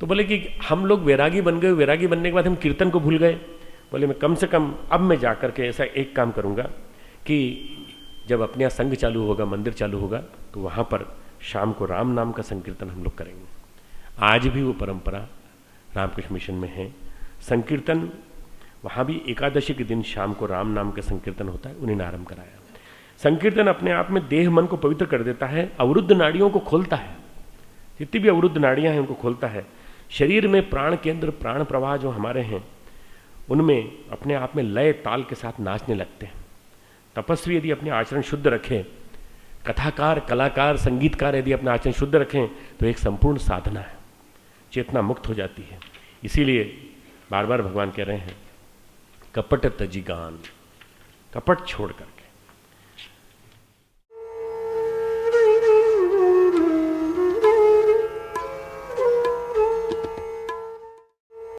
[SPEAKER 2] तो बोले कि हम लोग वैरागी बन गए, वैरागी बनने के बाद हम कीर्तन को भूल गए। बोले मैं कम से कम अब मैं जाकर के ऐसा एक काम करूंगा कि जब अपने यहाँ संघ चालू होगा, मंदिर चालू होगा, तो वहाँ पर शाम को राम नाम का संकीर्तन हम लोग करेंगे। आज भी वो परंपरा रामकृष्ण मिशन में है। संकीर्तन वहाँ भी एकादशी के दिन शाम को राम नाम का संकीर्तन होता है, उन्हें आरंभ कराया। संकीर्तन अपने आप में देह मन को पवित्र कर देता है, अवरुद्ध नाड़ियों को खोलता है। जितनी भी अवरुद्ध नाड़ियां हैं उनको खोलता है। शरीर में प्राण केंद्र, प्राण प्रवाह जो हमारे हैं, उनमें अपने आप में लय ताल के साथ नाचने लगते हैं। तपस्वी यदि अपने आचरण शुद्ध रखें, कथाकार, कलाकार, संगीतकार यदि अपना आचरण शुद्ध रखें तो एक संपूर्ण साधना है, चेतना मुक्त हो जाती है। इसीलिए बार बार भगवान कह रहे हैं कपट तजी गान, कपट छोड़ करके